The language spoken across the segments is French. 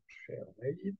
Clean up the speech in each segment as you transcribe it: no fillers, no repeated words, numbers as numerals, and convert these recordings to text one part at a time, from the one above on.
cher Vaïd.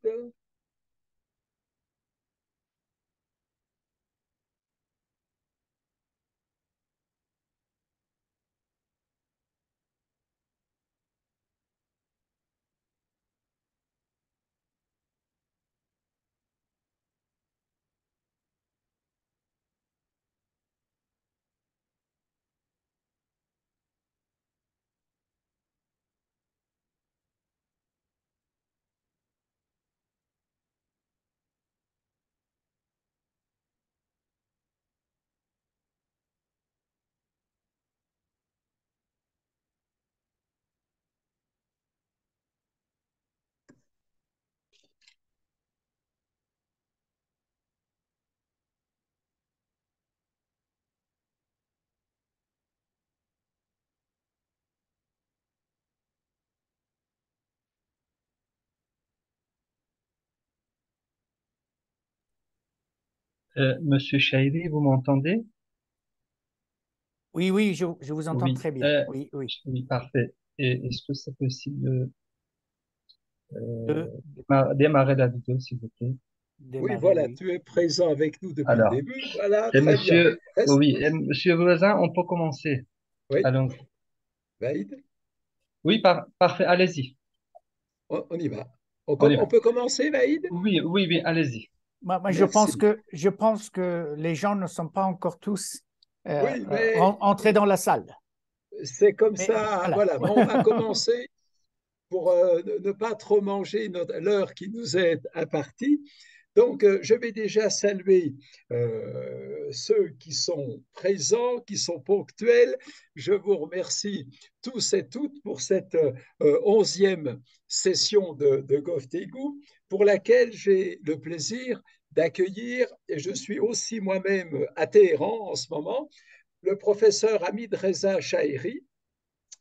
Monsieur Chahiri, vous m'entendez? Oui, oui, je vous entends Oui, très bien. Oui, oui. oui, parfait. Et est-ce que c'est possible de De démarrer la vidéo, s'il vous plaît? Oui, démarrer, voilà, oui. tu es présent avec nous depuis le Alors, début. Voilà, et très bien. monsieur, Reste, oui, et monsieur voisin, on peut commencer. oui, Allons. Vaïd, Oui, parfait, allez-y. on y va. On y On va. peut commencer, Vaïd? Oui, oui, oui, allez-y. Moi, Merci. je pense que les gens ne sont pas encore tous Oui, mais entrés dans la salle. c'est comme Mais ça. voilà. Voilà, mais on va commencer pour ne pas trop manger l'heure qui nous est impartie. Donc, je vais déjà saluer ceux qui sont présents, qui sont ponctuels. Je vous remercie tous et toutes pour cette 11e session de GovTégou, pour laquelle j'ai le plaisir d'accueillir, et je suis aussi moi-même à Téhéran en ce moment, le professeur Hamid Reza Chaheri,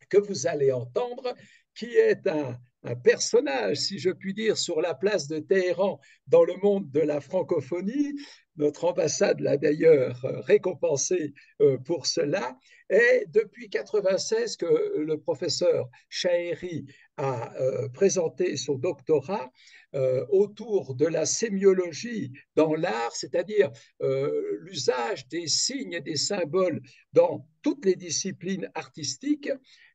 que vous allez entendre, qui est un personnage, si je puis dire, sur la place de Téhéran dans le monde de la francophonie. Notre ambassade l'a d'ailleurs récompensé pour cela. Et depuis 1996 que le professeur Chaheri a présenté son doctorat autour de la sémiologie dans l'art, c'est-à-dire l'usage des signes et des symboles dans toutes les disciplines artistiques.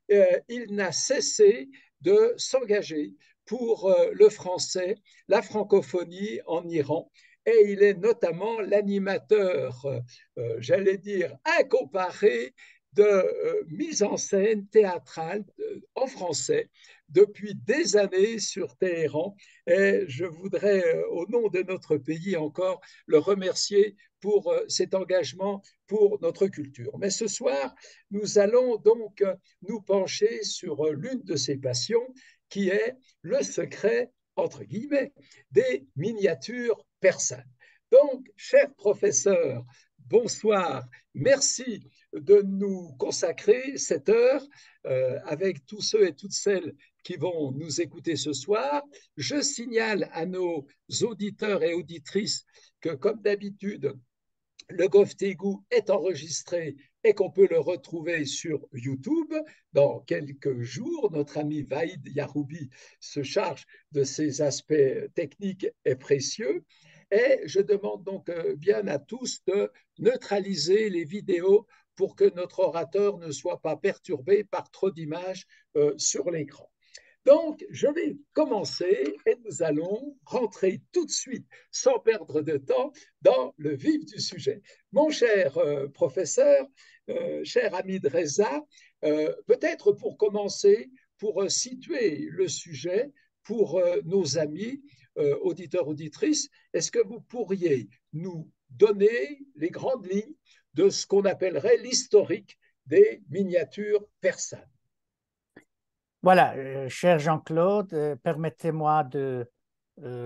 Il n'a cessé de s'engager pour le français, la francophonie en Iran. Et il est notamment l'animateur, j'allais dire, incomparé de mise en scène théâtrale en français depuis des années sur Téhéran. Et je voudrais, au nom de notre pays encore, le remercier pour cet engagement pour notre culture. Mais ce soir, nous allons donc nous pencher sur l'une de ses passions, qui est le secret, entre guillemets, des miniatures persanes. Donc, cher professeur, bonsoir. Merci de nous consacrer cette heure avec tous ceux et toutes celles qui vont nous écouter ce soir. Je signale à nos auditeurs et auditrices que, comme d'habitude, le GovTégou est enregistré et qu'on peut le retrouver sur YouTube. Dans quelques jours, notre ami Vaïd Yaroubi se charge de ces aspects techniques et précieux. Et je demande donc bien à tous de neutraliser les vidéos pour que notre orateur ne soit pas perturbé par trop d'images sur l'écran. Donc, je vais commencer et nous allons rentrer tout de suite, sans perdre de temps, dans le vif du sujet. Mon cher professeur, cher Hamid Reza, peut-être pour commencer, pour situer le sujet pour nos amis auditeurs, auditrices, est-ce que vous pourriez nous donner les grandes lignes de ce qu'on appellerait l'historique des miniatures persanes? Voilà, cher Jean-Claude, permettez-moi de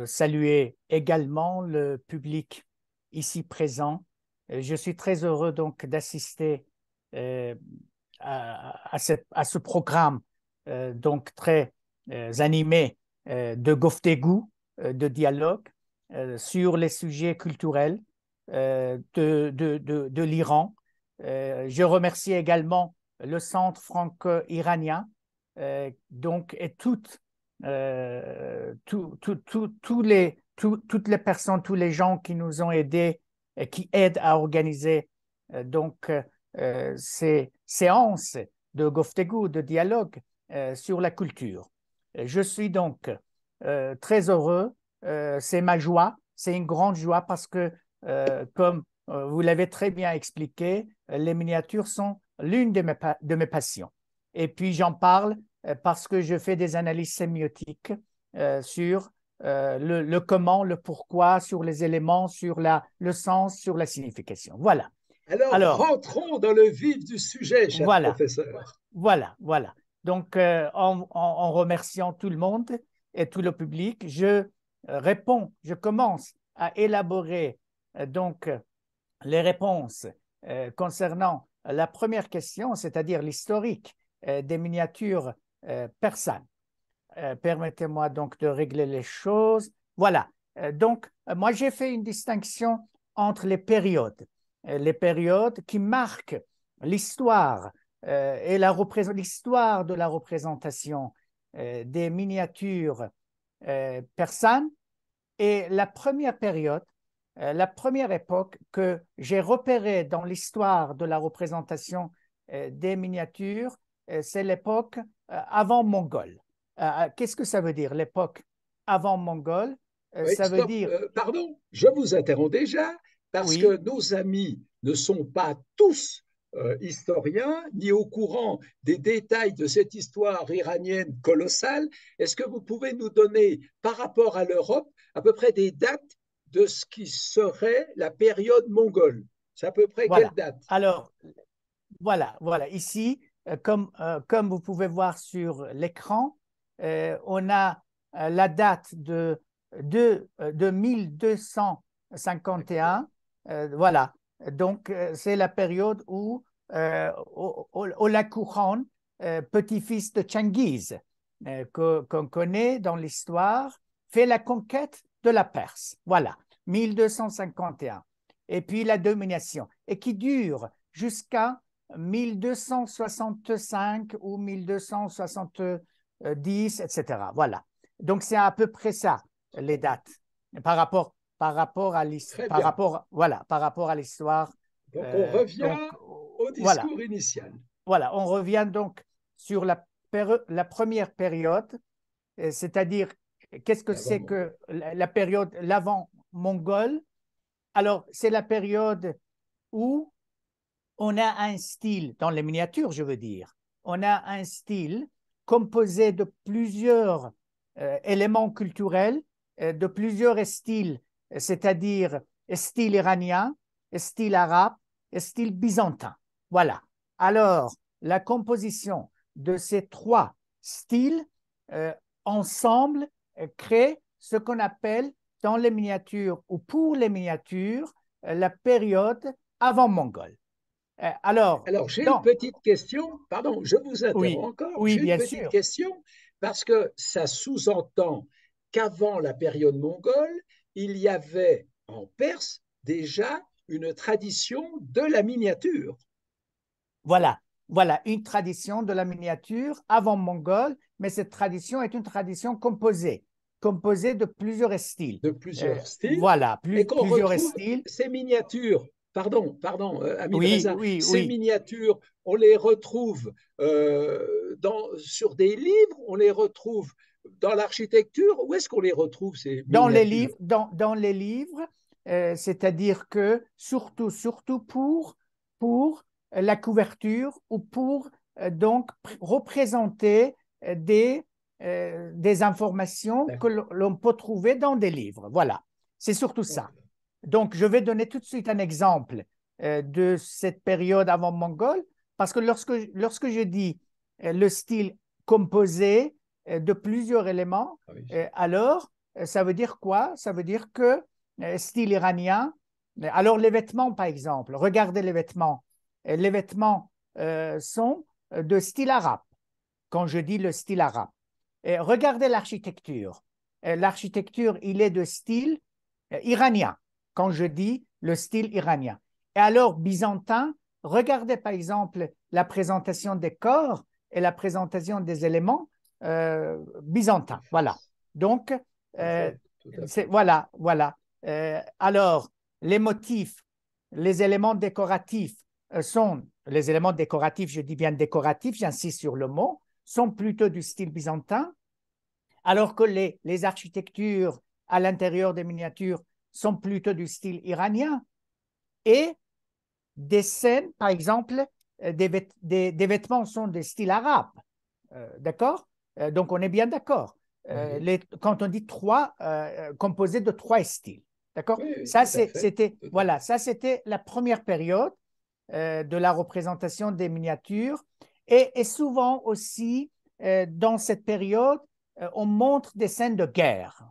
saluer également le public ici présent. Je suis très heureux donc d'assister euh, à ce programme donc très animé de Goftégou, de dialogue sur les sujets culturels de l'Iran. Je remercie également le Centre franco-iranien donc et toute toutes les personnes, tous les gens qui nous ont aidés et qui aident à organiser ces séances de Goftegu, de dialogue sur la culture. Je suis donc très heureux, c'est ma joie, c'est une grande joie parce que, comme vous l'avez très bien expliqué, les miniatures sont l'une de mes passions. Et puis j'en parle parce que je fais des analyses sémiotiques sur le comment, le pourquoi, sur les éléments, sur le sens, sur la signification. Voilà. Alors, rentrons dans le vif du sujet, cher professeur. Voilà. Donc, en remerciant tout le monde et tout le public, je commence à élaborer les réponses concernant la première question, c'est-à-dire l'historique des miniatures persanes. Permettez-moi donc de régler les choses. Voilà. Moi, j'ai fait une distinction entre les périodes qui marquent l'histoire et l'histoire de la représentation des miniatures persanes et la première période, la première époque que j'ai repérée dans l'histoire de la représentation des miniatures, c'est l'époque avant mongole. Qu'est-ce que ça veut dire, l'époque avant mongole? Oui, ça veut dire… pardon, je vous interromps déjà parce que nos amis ne sont pas tous historiens ni au courant des détails de cette histoire iranienne colossale. Est-ce que vous pouvez nous donner, par rapport à l'Europe, à peu près des dates de ce qui serait la période mongole? C'est à peu près quelle date? Alors, voilà. Ici, comme vous pouvez voir sur l'écran, on a la date de 1251. Voilà. Donc, c'est la période où Hulagu Khan, petit-fils de Chengiz, qu'on connaît dans l'histoire, fait la conquête de la Perse. Voilà, 1251. Et puis la domination, et qui dure jusqu'à 1265 ou 1270, etc. Voilà. Donc, c'est à peu près ça, les dates, par rapport à l'histoire. Donc, on revient au discours initial. Voilà, on revient donc sur la première période, c'est-à-dire, qu'est-ce que c'est que la période, l'avant-mongol? Alors, c'est la période où on a un style, dans les miniatures, je veux dire, on a un style composé de plusieurs éléments culturels, de plusieurs styles, c'est-à-dire style iranien, style arabe et style byzantin. Voilà. Alors, la composition de ces trois styles ensemble crée ce qu'on appelle dans les miniatures ou pour les miniatures la période avant-mongole. Alors j'ai une petite question, pardon, je vous interromps encore, oui, j'ai une petite question, parce que ça sous-entend qu'avant la période mongole, il y avait en Perse déjà une tradition de la miniature. Voilà, une tradition de la miniature avant mongole, mais cette tradition est une tradition composée de plusieurs styles. Voilà, plusieurs styles. Ces miniatures, pardon, Hamid Reza, ces miniatures, on les retrouve sur des livres, on les retrouve dans l'architecture. Où est-ce qu'on les retrouve, ces miniatures? Dans les livres, c'est-à-dire que surtout pour la couverture ou pour donc représenter des informations que l'on peut trouver dans des livres. Voilà, c'est surtout ça. Donc, je vais donner tout de suite un exemple de cette période avant mongole, parce que lorsque je dis le style composé de plusieurs éléments, alors ça veut dire quoi? Ça veut dire que style iranien, alors les vêtements par exemple, regardez les vêtements. Les vêtements sont de style arabe, quand je dis le style arabe. Et regardez l'architecture. L'architecture, il est de style iranien, quand je dis le style iranien. Et alors, byzantin, regardez par exemple la présentation des corps et la présentation des éléments. byzantin. Voilà. Donc, Tout à fait, tout à fait. voilà, voilà. Alors, les motifs, les éléments décoratifs les éléments décoratifs, je dis bien décoratifs, j'insiste sur le mot, sont plutôt du style byzantin, alors que les architectures à l'intérieur des miniatures sont plutôt du style iranien. Et des scènes, par exemple, des vêtements sont des styles arabes. D'accord? Donc, on est bien d'accord. Oui, Quand on dit composé de trois styles. D'accord? oui, oui, Ça, tout à fait, c'était tout à voilà, fait. ça, c'était la première période de la représentation des miniatures. Et souvent aussi, dans cette période, on montre des scènes de guerre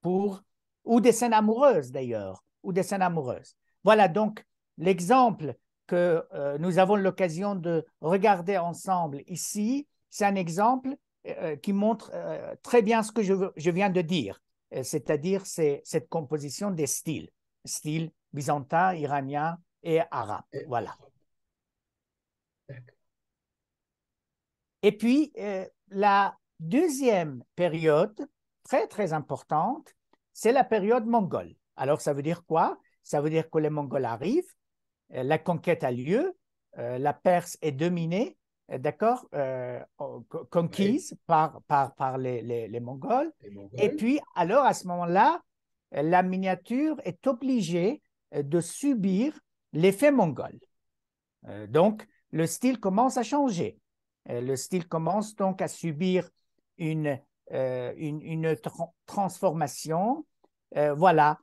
ou des scènes amoureuses d'ailleurs, ou des scènes amoureuses. Voilà donc l'exemple que nous avons l'occasion de regarder ensemble ici. C'est un exemple qui montre très bien ce que je viens de dire, c'est-à-dire cette composition des styles byzantin, iranien et arabe. Et Voilà. arabe, d'accord. Et puis, la deuxième période, très, très importante, c'est la période mongole. Alors, ça veut dire quoi? Ça veut dire que les Mongols arrivent, la conquête a lieu, la Perse est dominée, d'accord, Oui, conquise par les Mongols. les Et Mongols. puis, alors, à ce moment-là, la miniature est obligée de subir l'effet mongol. Donc, le style commence à changer. Le style commence donc à subir une transformation. Voilà.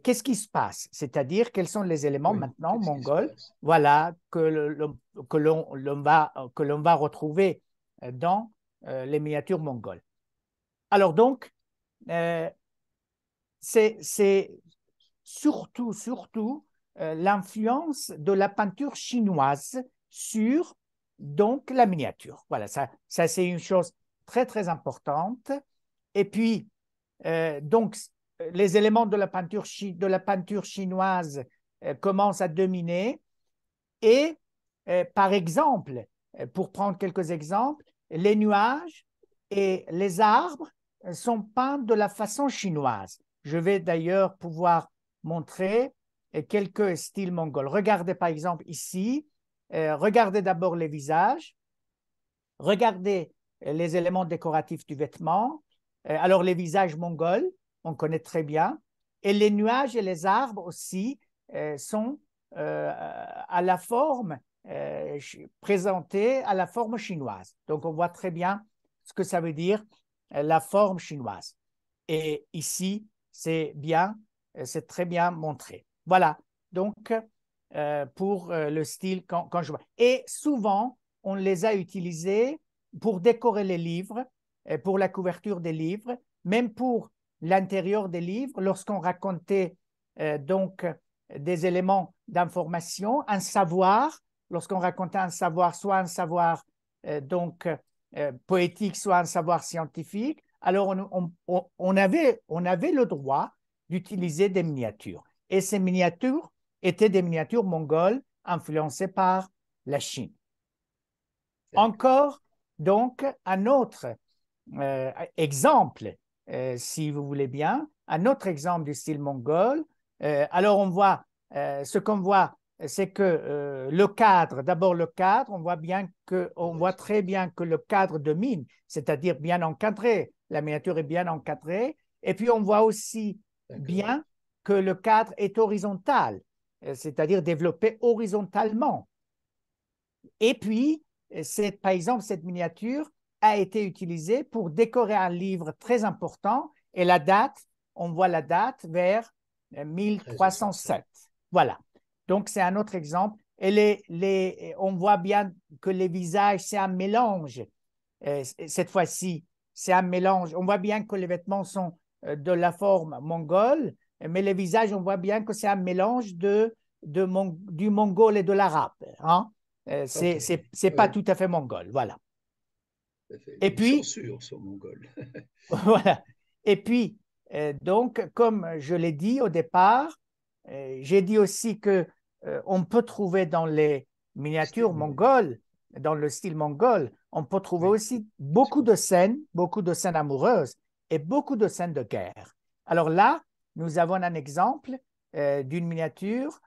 Qu'est-ce qui se passe? C'est-à-dire, quels sont les éléments Oui, maintenant qu'est-ce qui se mongols, passe? voilà, que l'on va retrouver dans les miniatures mongoles. Alors donc, euh, c'est surtout l'influence de la peinture chinoise sur donc la miniature. Voilà, ça c'est une chose très très importante. Et puis, donc, les éléments de la peinture chinoise commencent à dominer. Et par exemple, pour prendre quelques exemples, les nuages et les arbres sont peints de la façon chinoise. Je vais d'ailleurs pouvoir montrer quelques styles mongols. Regardez par exemple ici, regardez d'abord les visages, regardez les éléments décoratifs du vêtement. Alors les visages mongols, on connaît très bien, et les nuages et les arbres aussi sont à la forme présentés à la forme chinoise. Donc on voit très bien ce que ça veut dire la forme chinoise. Et ici, c'est très bien montré. Voilà. Donc pour le style quand je vois. Et souvent, on les a utilisés pour décorer les livres, pour la couverture des livres, même pour l'intérieur des livres, lorsqu'on racontait donc des éléments d'information, un savoir, lorsqu'on racontait un savoir, soit un savoir donc poétique, soit un savoir scientifique, alors on avait le droit d'utiliser des miniatures. Et ces miniatures étaient des miniatures mongoles influencées par la Chine. Encore, donc, un autre exemple, si vous voulez bien, un autre exemple du style mongol. Alors, ce qu'on voit, c'est que le cadre, d'abord le cadre, on voit très bien que le cadre domine, c'est-à-dire bien encadré. La miniature est bien encadrée. Et puis, on voit aussi D'accord. bien que le cadre est horizontal, c'est-à-dire développé horizontalement. Et puis, par exemple, cette miniature a été utilisée pour décorer un livre très important et on voit la date vers 1307. 1307. Voilà. Donc, c'est un autre exemple. Et on voit bien que les visages, c'est un mélange. Cette fois-ci, c'est un mélange. On voit bien que les vêtements sont de la forme mongole, mais les visages, on voit bien que c'est un mélange du mongol et de l'arabe. Hein? OK. C'est pas Oui, tout à fait mongol, voilà. tout à fait. Et Ils puis, censurent sur mongol. voilà. Et puis, donc, comme je l'ai dit au départ, j'ai dit aussi que on peut trouver dans les miniatures Style mongol. mongoles dans le style mongol, on peut trouver Oui. aussi beaucoup de scènes amoureuses et beaucoup de scènes de guerre. Alors là, nous avons un exemple d'une miniature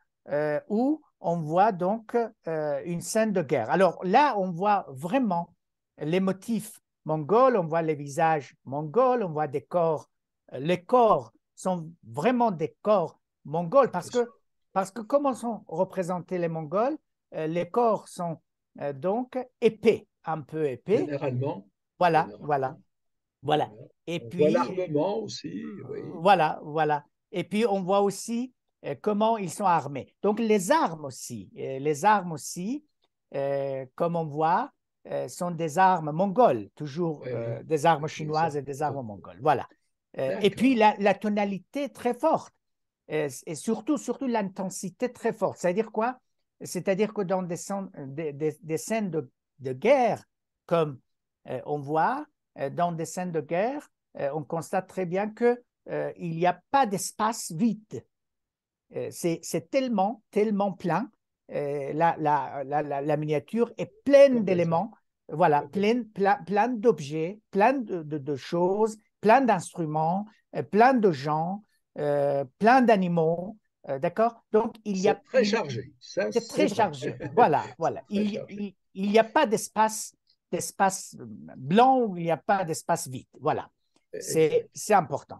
où on voit donc une scène de guerre. Alors là, on voit vraiment les motifs mongols, on voit les visages mongols, on voit des corps. Les corps sont vraiment des corps mongols parce que comment sont représentés les Mongols, les corps sont donc épais, un peu épais. Généralement, Voilà, voilà, généralement. voilà. Voilà. Et On voit puis, l'armement aussi, oui. voilà, voilà. Et puis, on voit aussi comment ils sont armés. Donc, les armes aussi, comme on voit, sont des armes mongoles, toujours Oui, oui. des armes Les chinoises et armes. des armes mongoles. Voilà. Et puis, D'accord. la tonalité très forte et surtout l'intensité très forte. C'est-à-dire quoi? C'est-à-dire que dans des scènes de guerre, comme on voit, dans des scènes de guerre, on constate très bien que il n'y a pas d'espace vide. C'est tellement plein. La miniature est pleine Complètement. d'éléments, voilà, Complètement. plein d'objets, plein de choses, plein d'instruments, plein de gens, plein d'animaux, d'accord? Donc, C'est très chargé. Ça, c'est c'est très vrai. chargé. Voilà, C'est voilà. très chargé. Il n'y a pas d'espace blanc ou il n'y a pas d'espace vide. Voilà. Exact. C'est important.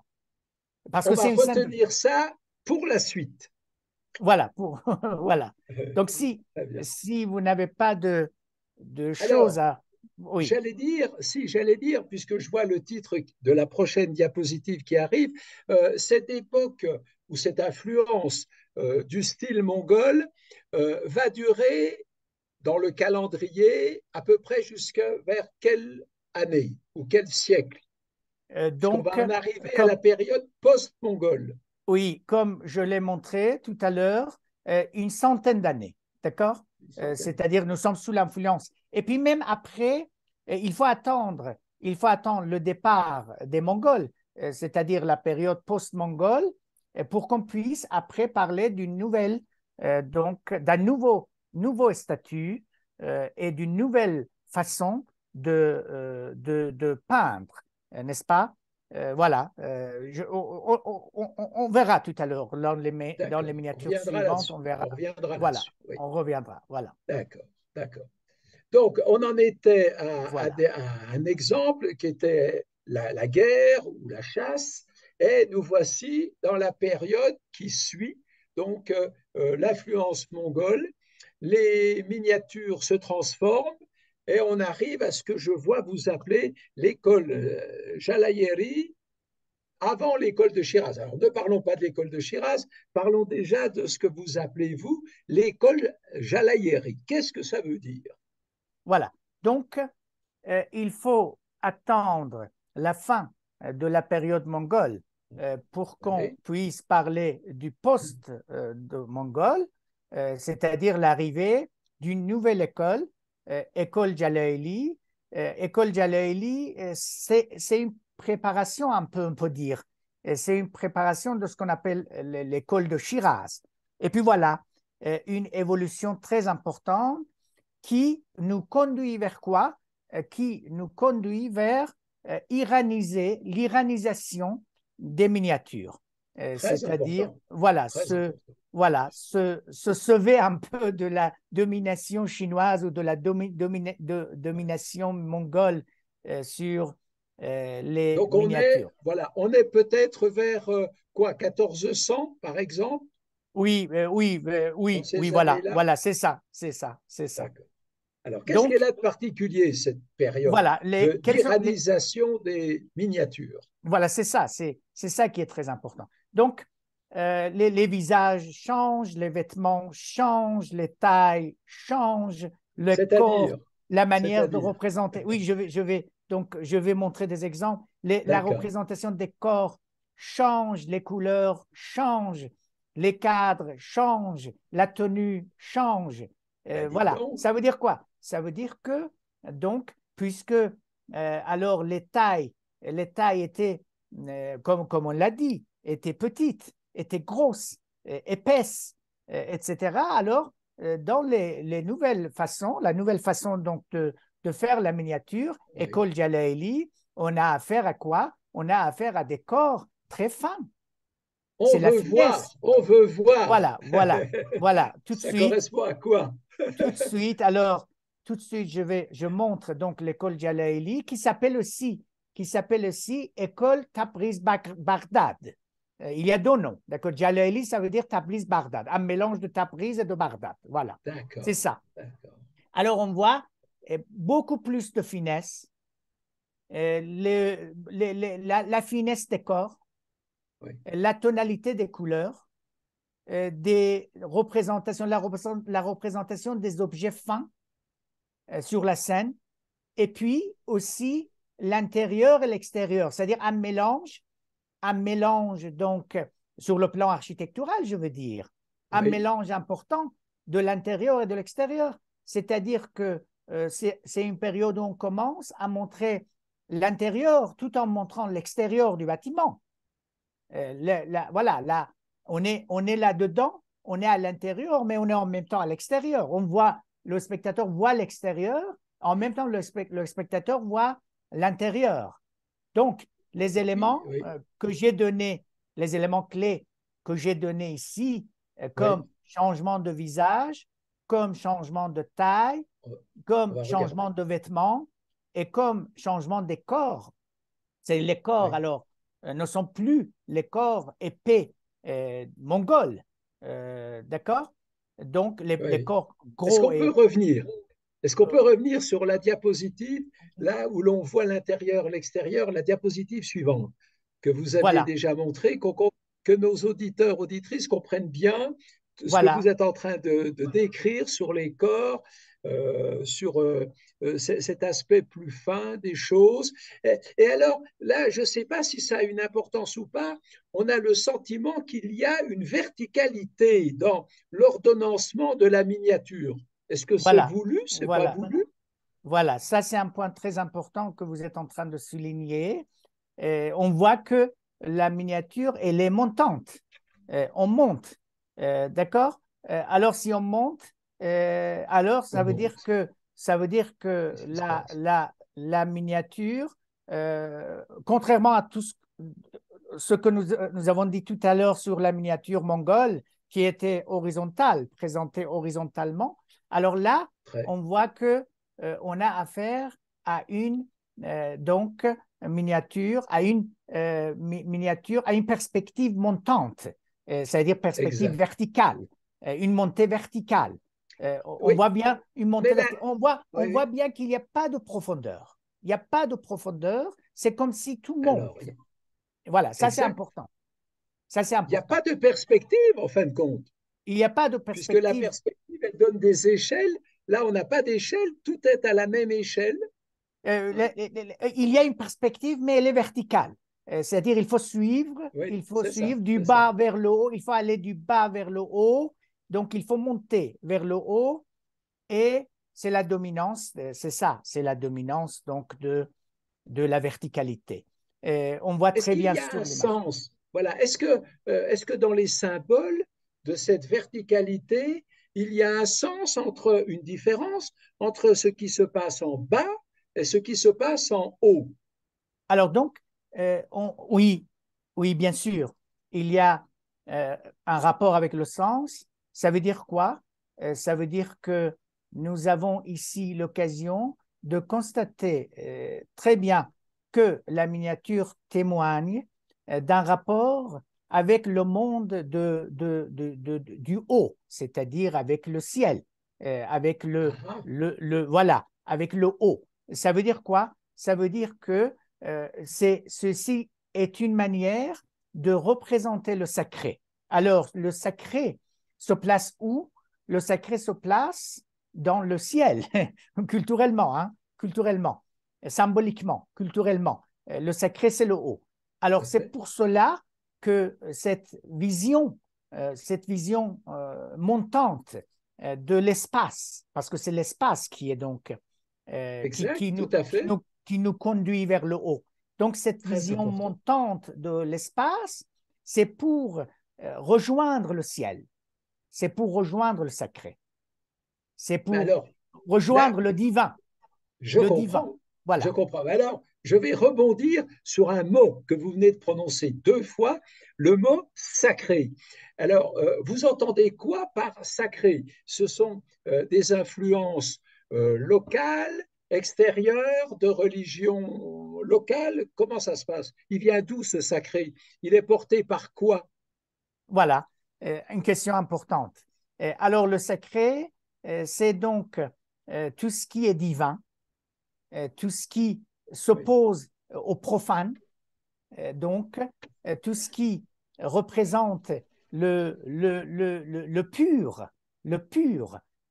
Parce On que va c'est une scène de... retenir ça pour la suite. Voilà, voilà. Donc, Très bien. si vous n'avez pas de choses Alors, à... Oui, j'allais dire, puisque je vois le titre de la prochaine diapositive qui arrive, cette époque ou cette influence du style mongol va durer dans le calendrier à peu près jusqu'à vers quelle année ou quel siècle? Puisqu'on va donc, en arriver à la comme, période post-mongole. oui, comme je l'ai montré tout à l'heure, une centaine d'années, d'accord? Une centaine C'est-à-dire, nous sommes sous l'influence. Et puis même après, il faut attendre le départ des Mongols, c'est-à-dire la période post-mongole, pour qu'on puisse après parler d'une nouvelle, donc d'un nouveau statut et d'une nouvelle façon de peindre, n'est-ce pas? Voilà, on verra tout à l'heure dans les D'accord. On miniatures reviendra suivantes, là-dessus. on verra. On reviendra Voilà, là-dessus. Oui. on reviendra. Voilà, D'accord. D'accord. Donc, on en était voilà. à un exemple qui était la guerre ou la chasse, et nous voici dans la période qui suit, donc l'influence mongole, les miniatures se transforment et on arrive à ce que je vois vous appeler l'école Jalayeri avant l'école de Shiraz. Alors, ne parlons pas de l'école de Shiraz, parlons déjà de ce que vous appelez, vous, l'école Jalayeri. Qu'est-ce que ça veut dire? Voilà. Donc, il faut attendre la fin de la période mongole pour qu'on Oui. puisse parler du post-mongol, c'est-à-dire l'arrivée d'une nouvelle école, école Jalali. École Jalali, c'est une préparation, on peut dire. C'est une préparation de ce qu'on appelle l'école de Shiraz. Et puis voilà, une évolution très importante qui nous conduit vers quoi? Qui nous conduit vers l'iranisation des miniatures. Très C'est-à-dire, important. voilà, Très important. se sauver un peu de la domination chinoise ou de la domination mongole sur les Donc miniatures. voilà, on est peut-être vers quoi, 1400 par exemple, dans ces Voilà, années-là? voilà, c'est ça, c'est ça, c'est ça. D'accord. Alors, qu'est-ce qu'elle Donc, a de particulier, cette période voilà, d'iranisation des miniatures? voilà, c'est ça qui est très important. Donc, les visages changent, les vêtements changent, les tailles changent, le corps, C'est-à-dire, la manière de c'est-à-dire, représenter. Oui, donc, je vais montrer des exemples. La d'accord. représentation des corps change, les couleurs changent, les cadres changent, la tenue change. Ben, dites Voilà, donc, ça veut dire quoi? Ça veut dire que, donc, puisque alors les tailles étaient, comme on l'a dit, étaient petites, étaient grosses, épaisses, etc. Alors, dans les nouvelles façons, la nouvelle façon donc de faire la miniature, Oui. École Jalali, on a affaire à quoi? On a affaire à des corps très fins. On C'est la veut voir, finesse. on veut voir. Voilà, Ça correspond à quoi? tout de suite, alors, tout de suite, je montre donc l'école Jalali qui s'appelle aussi École Tabriz Bagdad. Il y a deux noms, d'accord? Jalali, ça veut dire Tabriz Bagdad, un mélange de Tabriz et de Bagdad. Voilà, c'est D'accord, ça. d'accord. Alors, on voit beaucoup plus de finesse, la finesse des corps, Oui. la tonalité des couleurs, des représentations, la représentation des objets fins sur la scène, et puis aussi l'intérieur et l'extérieur, c'est-à-dire un mélange donc sur le plan architectural, je veux dire, un Oui. mélange important de l'intérieur et de l'extérieur, c'est-à-dire que c'est une période où on commence à montrer l'intérieur tout en montrant l'extérieur du bâtiment. Voilà, là, on est là-dedans, on est à l'intérieur, mais on est en même temps à l'extérieur. Le spectateur voit l'extérieur, en même temps, le spectateur voit l'intérieur. Donc, les éléments Oui. que j'ai donnés, les éléments clés que j'ai donnés ici, comme Oui. changement de visage, comme changement de taille, On comme va changement regarder. de vêtements et comme changement des corps. C'est les corps, Oui. alors, ne sont plus les corps épais mongols, d'accord? Donc, les Oui. corps Est-ce gros qu'on peut et... revenir? Est-ce qu'on peut revenir sur la diapositive, là où l'on voit l'intérieur, l'extérieur, la diapositive suivante que vous aviez Voilà, déjà montrée, que nos auditeurs, auditrices comprennent bien ce que vous voilà. êtes en train de décrire sur les corps, sur cet aspect plus fin des choses. Et alors, là, je ne sais pas si ça a une importance ou pas, on a le sentiment qu'il y a une verticalité dans l'ordonnancement de la miniature. Est-ce que c'est Voilà, voulu? C'est pas voilà, voulu? voilà. Ça, c'est un point très important que vous êtes en train de souligner. On voit que la miniature, elle est montante. On monte, d'accord? Alors, si on monte, alors On ça monte. veut dire que Qu'est-ce qui se passe? la miniature, contrairement à tout ce que nous avons dit tout à l'heure sur la miniature mongole, qui était horizontale, présentée horizontalement, alors là, Très. on voit que on a affaire à une donc miniature, à une perspective montante, c'est-à-dire perspective Exact. verticale, une montée verticale. On Oui, voit bien une mais montée là, verticale. On voit oui. bien qu'il n'y a pas de profondeur. Il n'y a pas de profondeur. C'est comme si tout monte. Alors, Voilà, ça c'est exact. important. Ça c'est Il n'y a important. pas de perspective en fin de compte, Il n'y a pas de puisque la perspective. perspective, elle donne des échelles. Là, on n'a pas d'échelle, tout est à la même échelle. Hein. Il y a une perspective, mais elle est verticale. C'est-à-dire, Oui, il faut c'est ça, suivre du c'est ça. bas vers le haut, il faut aller du bas vers le haut, donc il faut monter vers le haut, et c'est la dominance, c'est ça, c'est la dominance donc de la verticalité. On voit Est-ce très qu'il bien y a sur un l'image. sens? Voilà. Est-ce que dans les symboles de cette verticalité, il y a un sens entre une différence entre ce qui se passe en bas et ce qui se passe en haut? Alors donc, oui, oui, bien sûr, il y a un rapport avec le sens. Ça veut dire quoi? Ça veut dire que nous avons ici l'occasion de constater très bien que la miniature témoigne d'un rapport avec le monde du haut, c'est-à-dire avec le ciel, avec Ah, voilà, avec le haut. Ça veut dire quoi? Ça veut dire que ceci est une manière de représenter le sacré. Alors, le sacré se place où? Le sacré se place dans le ciel, culturellement, hein, culturellement, symboliquement, culturellement. Le sacré, c'est le haut. tout Alors, à c'est fait. pour cela que cette vision montante de l'espace, parce que c'est l'espace qui est donc Exact, tout à fait. qui nous conduit vers le haut. Donc, cette Très vision important. montante de l'espace, c'est pour rejoindre le ciel, c'est pour rejoindre le sacré. C'est Mais pour alors, là, rejoindre le divin. je Le divin. comprends. Je Voilà. comprends. Mais alors, je vais rebondir sur un mot que vous venez de prononcer deux fois, le mot sacré. Alors, vous entendez quoi par sacré? Ce sont des influences locales, extérieures, de religion locale? Comment ça se passe? Il vient d'où ce sacré? Il est porté par quoi? Voilà. Une question importante. Alors, le sacré, c'est donc tout ce qui est divin, tout ce qui Oui, s'oppose au profane, donc tout ce qui représente le pur,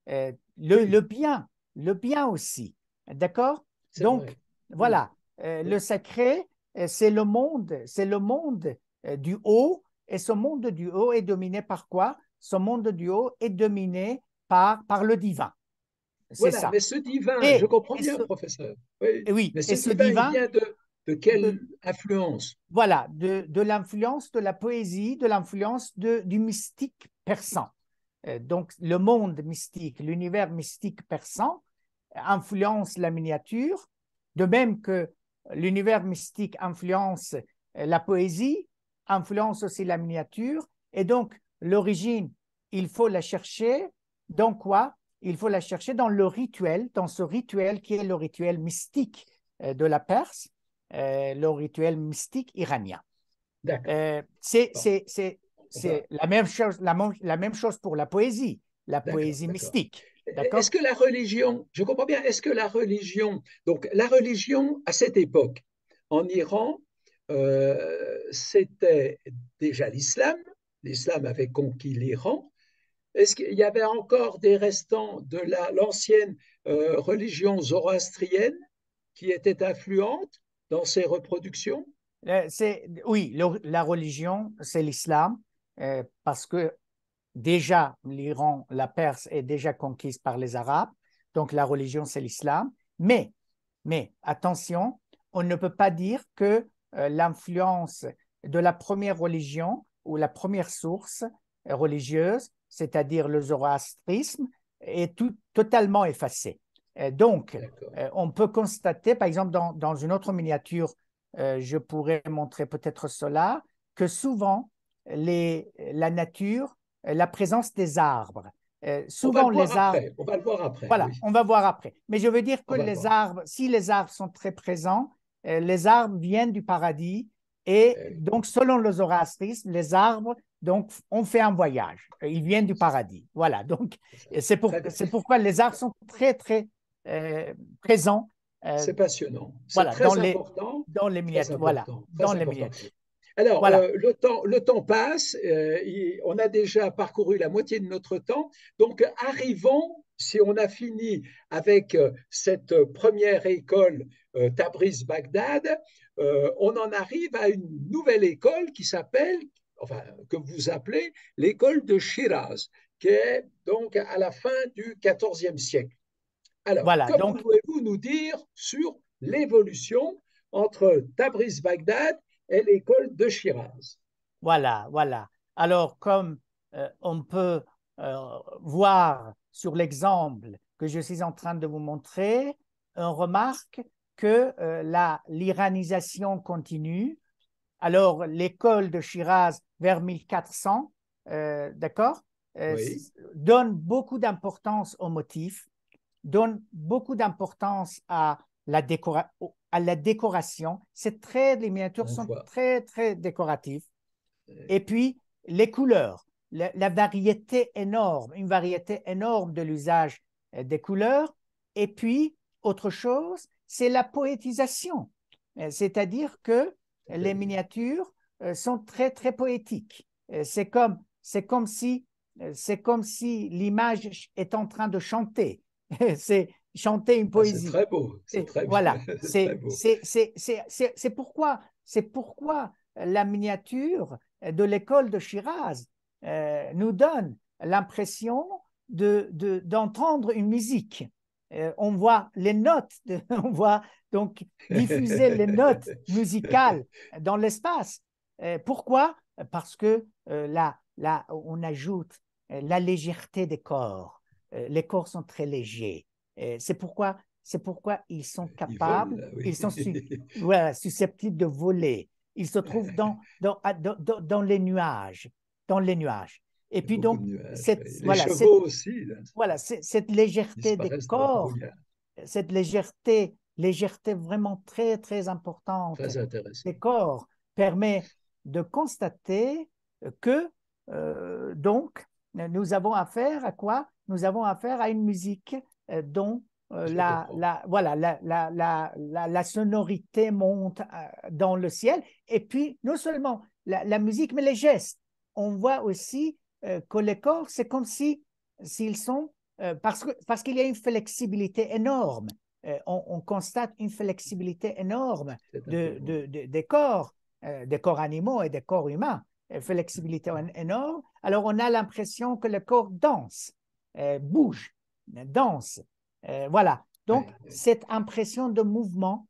oui, le bien aussi. D'accord? c'est Donc, vrai. Oui, voilà, le oui. sacré, c'est le monde du haut, et ce monde du haut est dominé par quoi? Ce monde du haut est dominé par le divin. C'est Voilà, ça. mais ce divin, je comprends Et bien, ce, professeur. Oui, oui, mais et ce ce divin, il divin, vient de quelle de, influence? voilà, de l'influence de la poésie, de l'influence du mystique persan. Donc, le monde mystique, l'univers mystique persan influence la miniature, de même que l'univers mystique influence la poésie, influence aussi la miniature. Et donc, l'origine, il faut la chercher dans quoi? Il faut la chercher dans le rituel, dans ce rituel qui est le rituel mystique de la Perse, le rituel mystique iranien. D'accord. Euh, Bon, on va- c'est la même chose pour la d'accord, poésie d'accord. mystique. Est-ce D'accord? que la religion, je comprends bien, est-ce que la religion, donc la religion à cette époque, en Iran, c'était déjà l'islam, l'islam avait conquis l'Iran. Est-ce qu'il y avait encore des restants de l'ancienne religion zoroastrienne qui étaient influentes dans ces reproductions? Oui, la religion, c'est l'islam, parce que déjà, l'Iran, la Perse est déjà conquise par les Arabes, donc la religion, c'est l'islam. Mais attention, on ne peut pas dire que l'influence de la première religion ou la première source religieuse, c'est-à-dire le zoroastrisme, est totalement effacée. Donc, D'accord. on peut constater, par exemple, dans une autre miniature, je pourrais montrer peut-être cela, que souvent, la nature, la présence des arbres. On va le Souvent, voir les arbres, après. On va le voir après, voilà, oui. on va voir après. Mais je veux dire que On va le les voir. arbres, si les arbres sont très présents, les arbres viennent du paradis et Eh oui, donc, selon le zoroastrisme, les arbres, donc, ont fait un voyage. Ils viennent du c'est ça. paradis. Voilà, donc, C'est ça. Très bien. c'est pourquoi les arbres sont très, très présents euh, C'est passionnant. C'est voilà, dans les très miniatures. Voilà, important, dans très les important. miniatures. Alors, Voilà. le temps passe, on a déjà parcouru la moitié de notre temps, donc arrivons, si on a fini avec cette première école Tabriz-Bagdad, on en arrive à une nouvelle école qui s'appelle, enfin, que vous appelez l'école de Shiraz, qui est donc à la fin du XIVe siècle. Alors, Voilà, que donc pouvez-vous nous dire sur l'évolution entre Tabriz-Bagdad et l'école de Shiraz? voilà, voilà. Alors, comme on peut voir sur l'exemple que je suis en train de vous montrer, on remarque que l'iranisation continue. Alors, l'école de Shiraz vers 1400, d'accord, Oui, donne beaucoup d'importance aux motifs, donne beaucoup d'importance à la décoration. Les miniatures on sont voit. très, très décoratives. Euh, Et puis, les couleurs, la variété énorme, une variété énorme de l'usage des couleurs. Et puis, autre chose, c'est la poétisation. C'est-à-dire que les C'est-à-dire, miniatures sont très, très poétiques. C'est comme si l'image est en train de chanter. C'est chanter une ah, c'est poésie. très beau, c'est très bien, Voilà, c'est très beau. c'est pourquoi la miniature de l'école de Shiraz nous donne l'impression d'entendre une musique. On voit les notes, on voit donc diffuser les notes musicales dans l'espace. Pourquoi? Parce que là, on ajoute la légèreté des corps. les corps sont très légers. C'est pourquoi ils sont Ils capables, volent, oui. ils sont voilà, susceptibles de voler. Ils se trouvent dans les nuages, dans les nuages. Et Il y a puis beaucoup de donc, nuages. Oui. Les voilà, chevaux aussi, là, cette légèreté des disparaissent dans le corps, brouillard. cette légèreté vraiment très, très importante Très intéressant. des corps permet de constater que donc nous avons affaire à quoi? Nous avons affaire à une musique dont Je comprends. voilà, la sonorité monte dans le ciel. Et puis, non seulement la musique, mais les gestes. On voit aussi que les corps, c'est comme si s'ils sont, parce qu'il y a une flexibilité énorme. On constate une flexibilité énorme C'est important. des corps animaux et des corps humains. Flexibilité énorme. Alors, on a l'impression que le corps danse, bouge, danse. Voilà. Donc, Ouais, ouais. cette impression de mouvement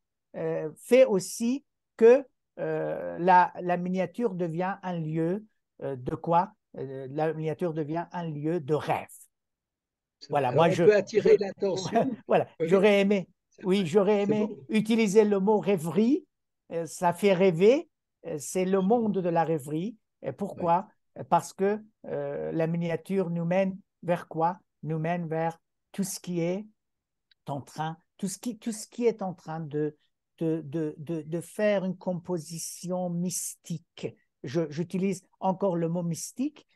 fait aussi que la miniature devient un lieu de quoi? La miniature devient un lieu de rêve. Voilà, Alors, moi, on peut attirer l'attention. voilà, Oui, j'aurais c'est aimé beau. utiliser le mot rêverie. Ça fait rêver. C'est le monde de la rêverie. Et Oui, pourquoi? Parce que la miniature nous mène vers quoi? Nous mène vers tout ce qui est tout ce qui est en train de faire une composition mystique. J'utilise encore le mot mystique.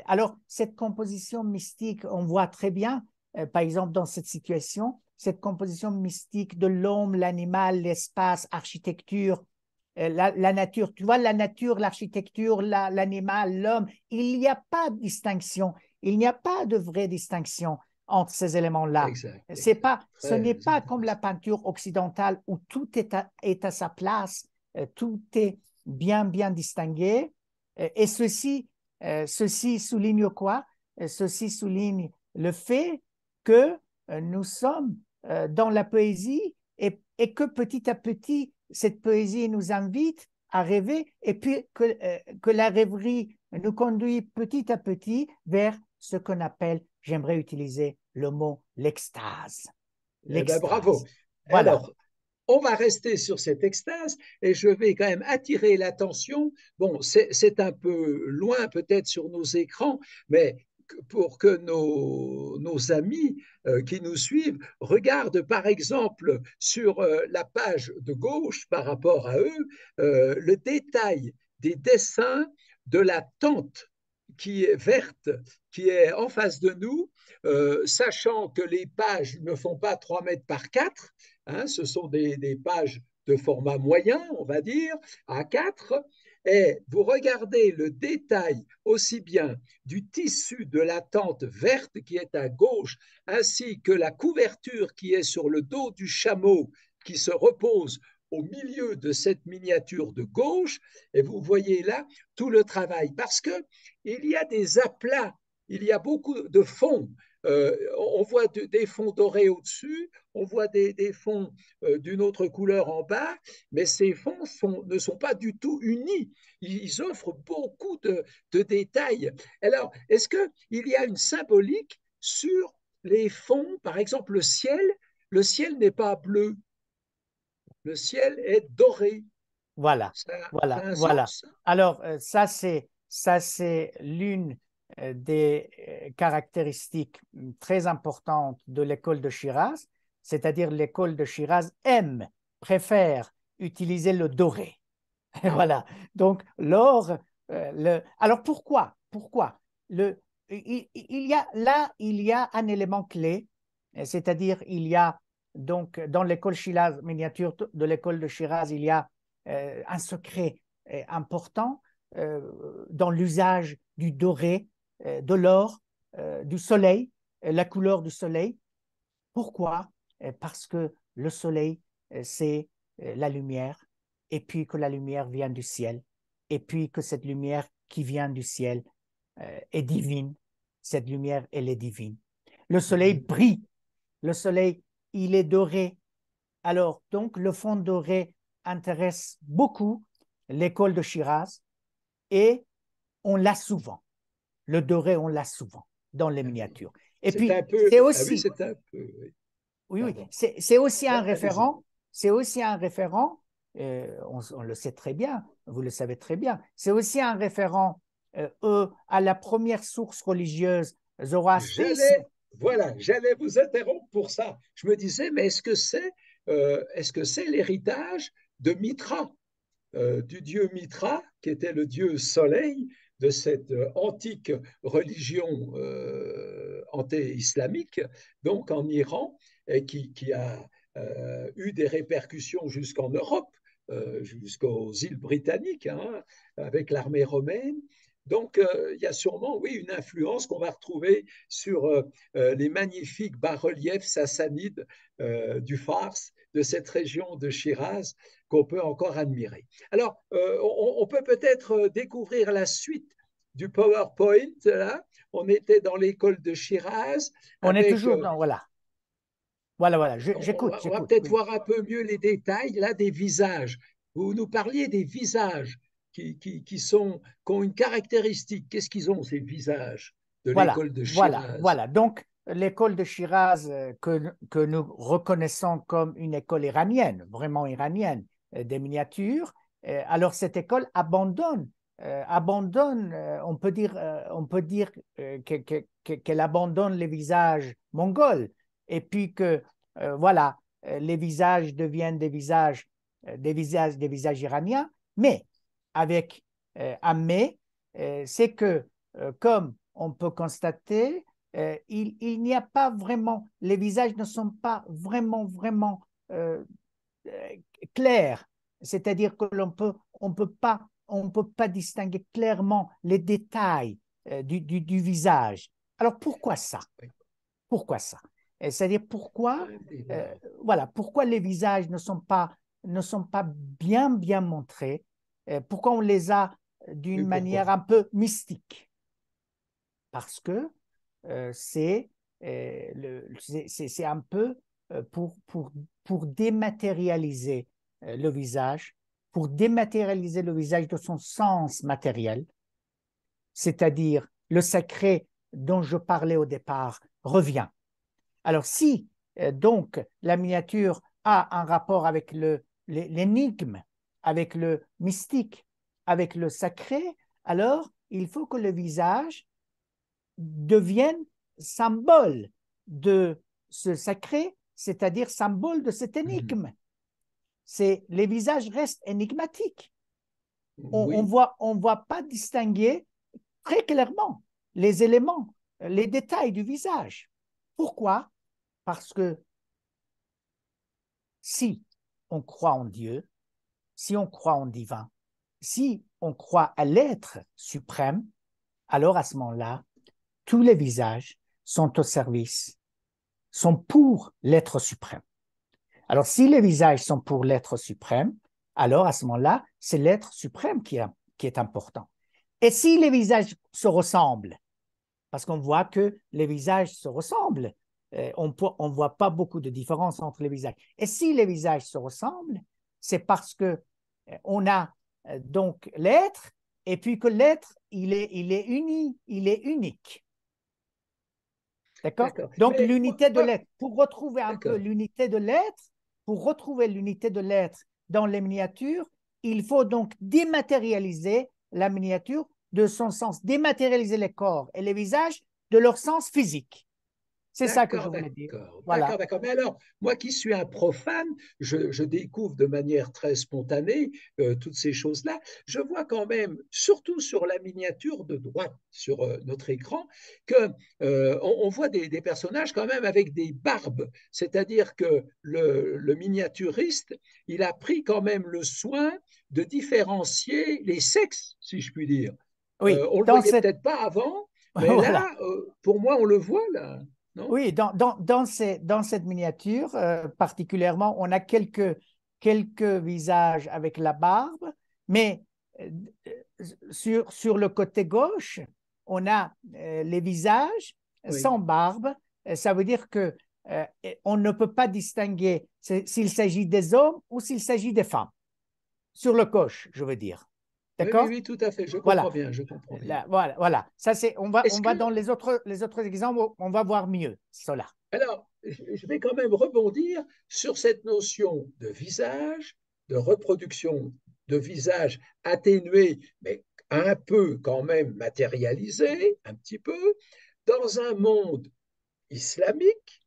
Alors, cette composition mystique, on voit très bien, par exemple, dans cette situation, cette composition mystique de l'homme, l'animal, l'espace, architecture, la nature. Tu vois, la nature, l'architecture, l'animal, l'homme, il n'y a pas de distinction. Il n'y a pas de vraie distinction entre ces éléments-là. exact, exact. Ce n'est Très pas comme la intéressant. peinture occidentale où tout est à sa place, tout est bien, bien distingué. Et ceci souligne quoi? Ceci souligne le fait que nous sommes dans la poésie et que petit à petit, cette poésie nous invite à rêver et puis que la rêverie nous conduit petit à petit vers ce qu'on appelle, j'aimerais utiliser le mot l'extase. Eh ben, bravo. L'extase. Voilà. Alors, on va rester sur cette extase et je vais quand même attirer l'attention. Bon, c'est un peu loin peut-être sur nos écrans, mais pour que nos amis qui nous suivent regardent par exemple sur la page de gauche par rapport à eux le détail des dessins de la tente qui est verte, qui est en face de nous, sachant que les pages ne font pas 3 mètres par 4, hein, ce sont des pages de format moyen, on va dire, A4, et vous regardez le détail aussi bien du tissu de la tente verte qui est à gauche, ainsi que la couverture qui est sur le dos du chameau qui se repose au milieu de cette miniature de gauche, et vous voyez là tout le travail, parce que il y a des aplats, il y a beaucoup de fonds. On voit des fonds dorés au-dessus, on voit des fonds d'une autre couleur en bas, mais ces fonds ne sont pas du tout unis. Ils offrent beaucoup de détails. Alors, est-ce qu'il y a une symbolique sur les fonds? Par exemple, le ciel n'est pas bleu, le ciel est doré. Voilà, Ça a un voilà. sens? Alors, ça, c'est l'une des caractéristiques très importantes de l'école de Shiraz, c'est-à-dire l'école de Shiraz préfère utiliser le doré. Voilà. Donc, l'or, alors pourquoi? Il y a un élément clé, c'est-à-dire il y a donc dans l'école Shiraz, miniature de l'école de Shiraz, il y a un secret important dans l'usage du doré, de l'or, du soleil, la couleur du soleil. Pourquoi? Parce que le soleil, c'est la lumière, et puis que la lumière vient du ciel, et puis que cette lumière qui vient du ciel est divine. Cette lumière, elle est divine. Le soleil brille, le soleil, il est doré. Alors, donc, le fond doré intéresse beaucoup l'école de Shiraz et on l'a souvent. Le doré, on l'a souvent dans les miniatures. Et C'est un puis, peu, c'est ah oui, aussi, c'est un peu, oui, oui, oui, pardon. c'est aussi un Allez-y. référent, c'est aussi un référent, on le sait très bien, vous le savez très bien, c'est aussi un référent à la première source religieuse zoroastrisme. J'allais vous interrompre pour ça. Je me disais, mais est-ce que c'est l'héritage de Mitra, du dieu Mitra, qui était le dieu soleil de cette antique religion anté-islamique, donc en Iran, et qui a eu des répercussions jusqu'en Europe, jusqu'aux îles britanniques, hein, avec l'armée romaine. Donc, il y a sûrement, oui, une influence qu'on va retrouver sur les magnifiques bas-reliefs sassanides du Fars, de cette région de Shiraz, qu'on peut encore admirer. Alors, on peut peut-être découvrir la suite du PowerPoint. Là. On était dans l'école de Shiraz On est avec. toujours dans, voilà, On va j'écoute, peut-être oui. voir un peu mieux les détails là des visages. Vous nous parliez des visages qui ont une caractéristique. Qu'est-ce qu'ils ont, ces visages de l'école de Shiraz? Voilà. Donc, l'école de Shiraz, que nous reconnaissons comme une école iranienne, vraiment iranienne, des miniatures, alors cette école abandonne, on peut dire qu'elle abandonne les visages mongols, et puis que, voilà, les visages deviennent des visages iraniens, mais avec un mais, c'est que comme on peut constater, il n'y a pas vraiment, les visages ne sont pas vraiment euh, euh, clairs. C'est-à-dire que on peut pas distinguer clairement les détails du visage. Alors pourquoi ça? Oui, Pourquoi ça? C'est-à-dire pourquoi, un débat. voilà, pourquoi les visages ne sont pas bien montrés? Pourquoi on les a Oui, d'une manière pourquoi? un peu mystique? Parce que c'est un peu pour dématérialiser le visage, pour dématérialiser le visage de son sens matériel, c'est-à-dire le sacré dont je parlais au départ revient. Alors si donc la miniature a un rapport avec l'énigme, avec le mystique, avec le sacré, alors il faut que le visage deviennent symbole de ce sacré, c'est-à-dire symbole de cette Mhm. énigme. Les visages restent énigmatiques. Oui. On voit pas distinguer très clairement les éléments, les détails du visage. Pourquoi? Parce que si on croit en Dieu, si on croit en divin, si on croit à l'être suprême, alors à ce moment-là, tous les visages sont au service, sont pour l'être suprême. Alors, si les visages sont pour l'être suprême, alors à ce moment-là, c'est l'être suprême qui est important. Et si les visages se ressemblent, parce qu'on voit que les visages se ressemblent, on ne voit pas beaucoup de différence entre les visages. Et si les visages se ressemblent, c'est parce que on a donc l'être, et puis que l'être, il est uni, il est unique. D'accord? D'accord. Donc, Mais l'unité de l'être, pour retrouver un peu d'accord. l'unité de l'être, pour retrouver l'unité de l'être dans les miniatures, il faut donc dématérialiser la miniature de son sens, dématérialiser les corps et les visages de leur sens physique. C'est ça que je D'accord, voulais dire. d'accord, d'accord, Voilà. d'accord. Mais alors, moi qui suis un profane, je découvre de manière très spontanée toutes ces choses-là. Je vois quand même, surtout sur la miniature de droite, sur notre écran, que on voit des personnages quand même avec des barbes. C'est-à-dire que le miniaturiste, il a pris quand même le soin de différencier les sexes, si je puis dire. Oui, On le dans voyait cette. peut-être pas avant, mais Voilà. là, pour moi, on le voit là, non? Oui, dans cette miniature, particulièrement, on a quelques visages avec la barbe, mais euh, sur le côté gauche, on a les visages Oui. sans barbe. Ça veut dire que on ne peut pas distinguer s'il s'agit des hommes ou s'il s'agit des femmes. Sur le gauche, je veux dire. Oui, oui, D'accord? oui, tout à fait. Je Voilà. comprends bien, je comprends bien. Voilà, voilà. Ça, c'est, on Est-ce va que, dans les autres exemples, on va voir mieux cela. alors, je vais quand même rebondir sur cette notion de visage, de reproduction de visage atténué, mais un peu quand même matérialisé, un petit peu, dans un monde islamique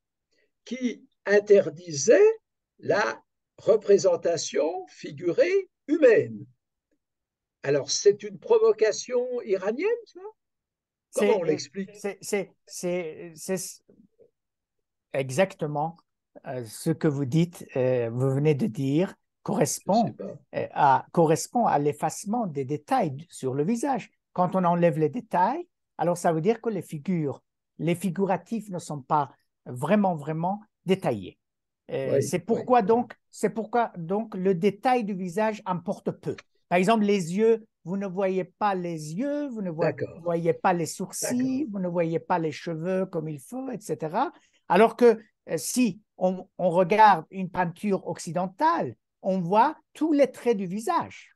qui interdisait la représentation figurée humaine. Alors, c'est une provocation iranienne, ça? Comment on C'est, l'explique? c'est exactement ce que vous dites, vous venez de dire, Je ne sais pas. correspond à l'effacement des détails sur le visage. Quand on enlève les détails, alors ça veut dire que les figuratifs ne sont pas vraiment détaillés. Oui, oui, oui. C'est pourquoi donc le détail du visage importe peu. Par exemple, les yeux, vous ne voyez pas les yeux, vous ne D'accord, voyez pas les d'accord, sourcils, vous ne voyez pas les cheveux comme il faut, etc. Alors que si on regarde une peinture occidentale, on voit tous les traits du visage.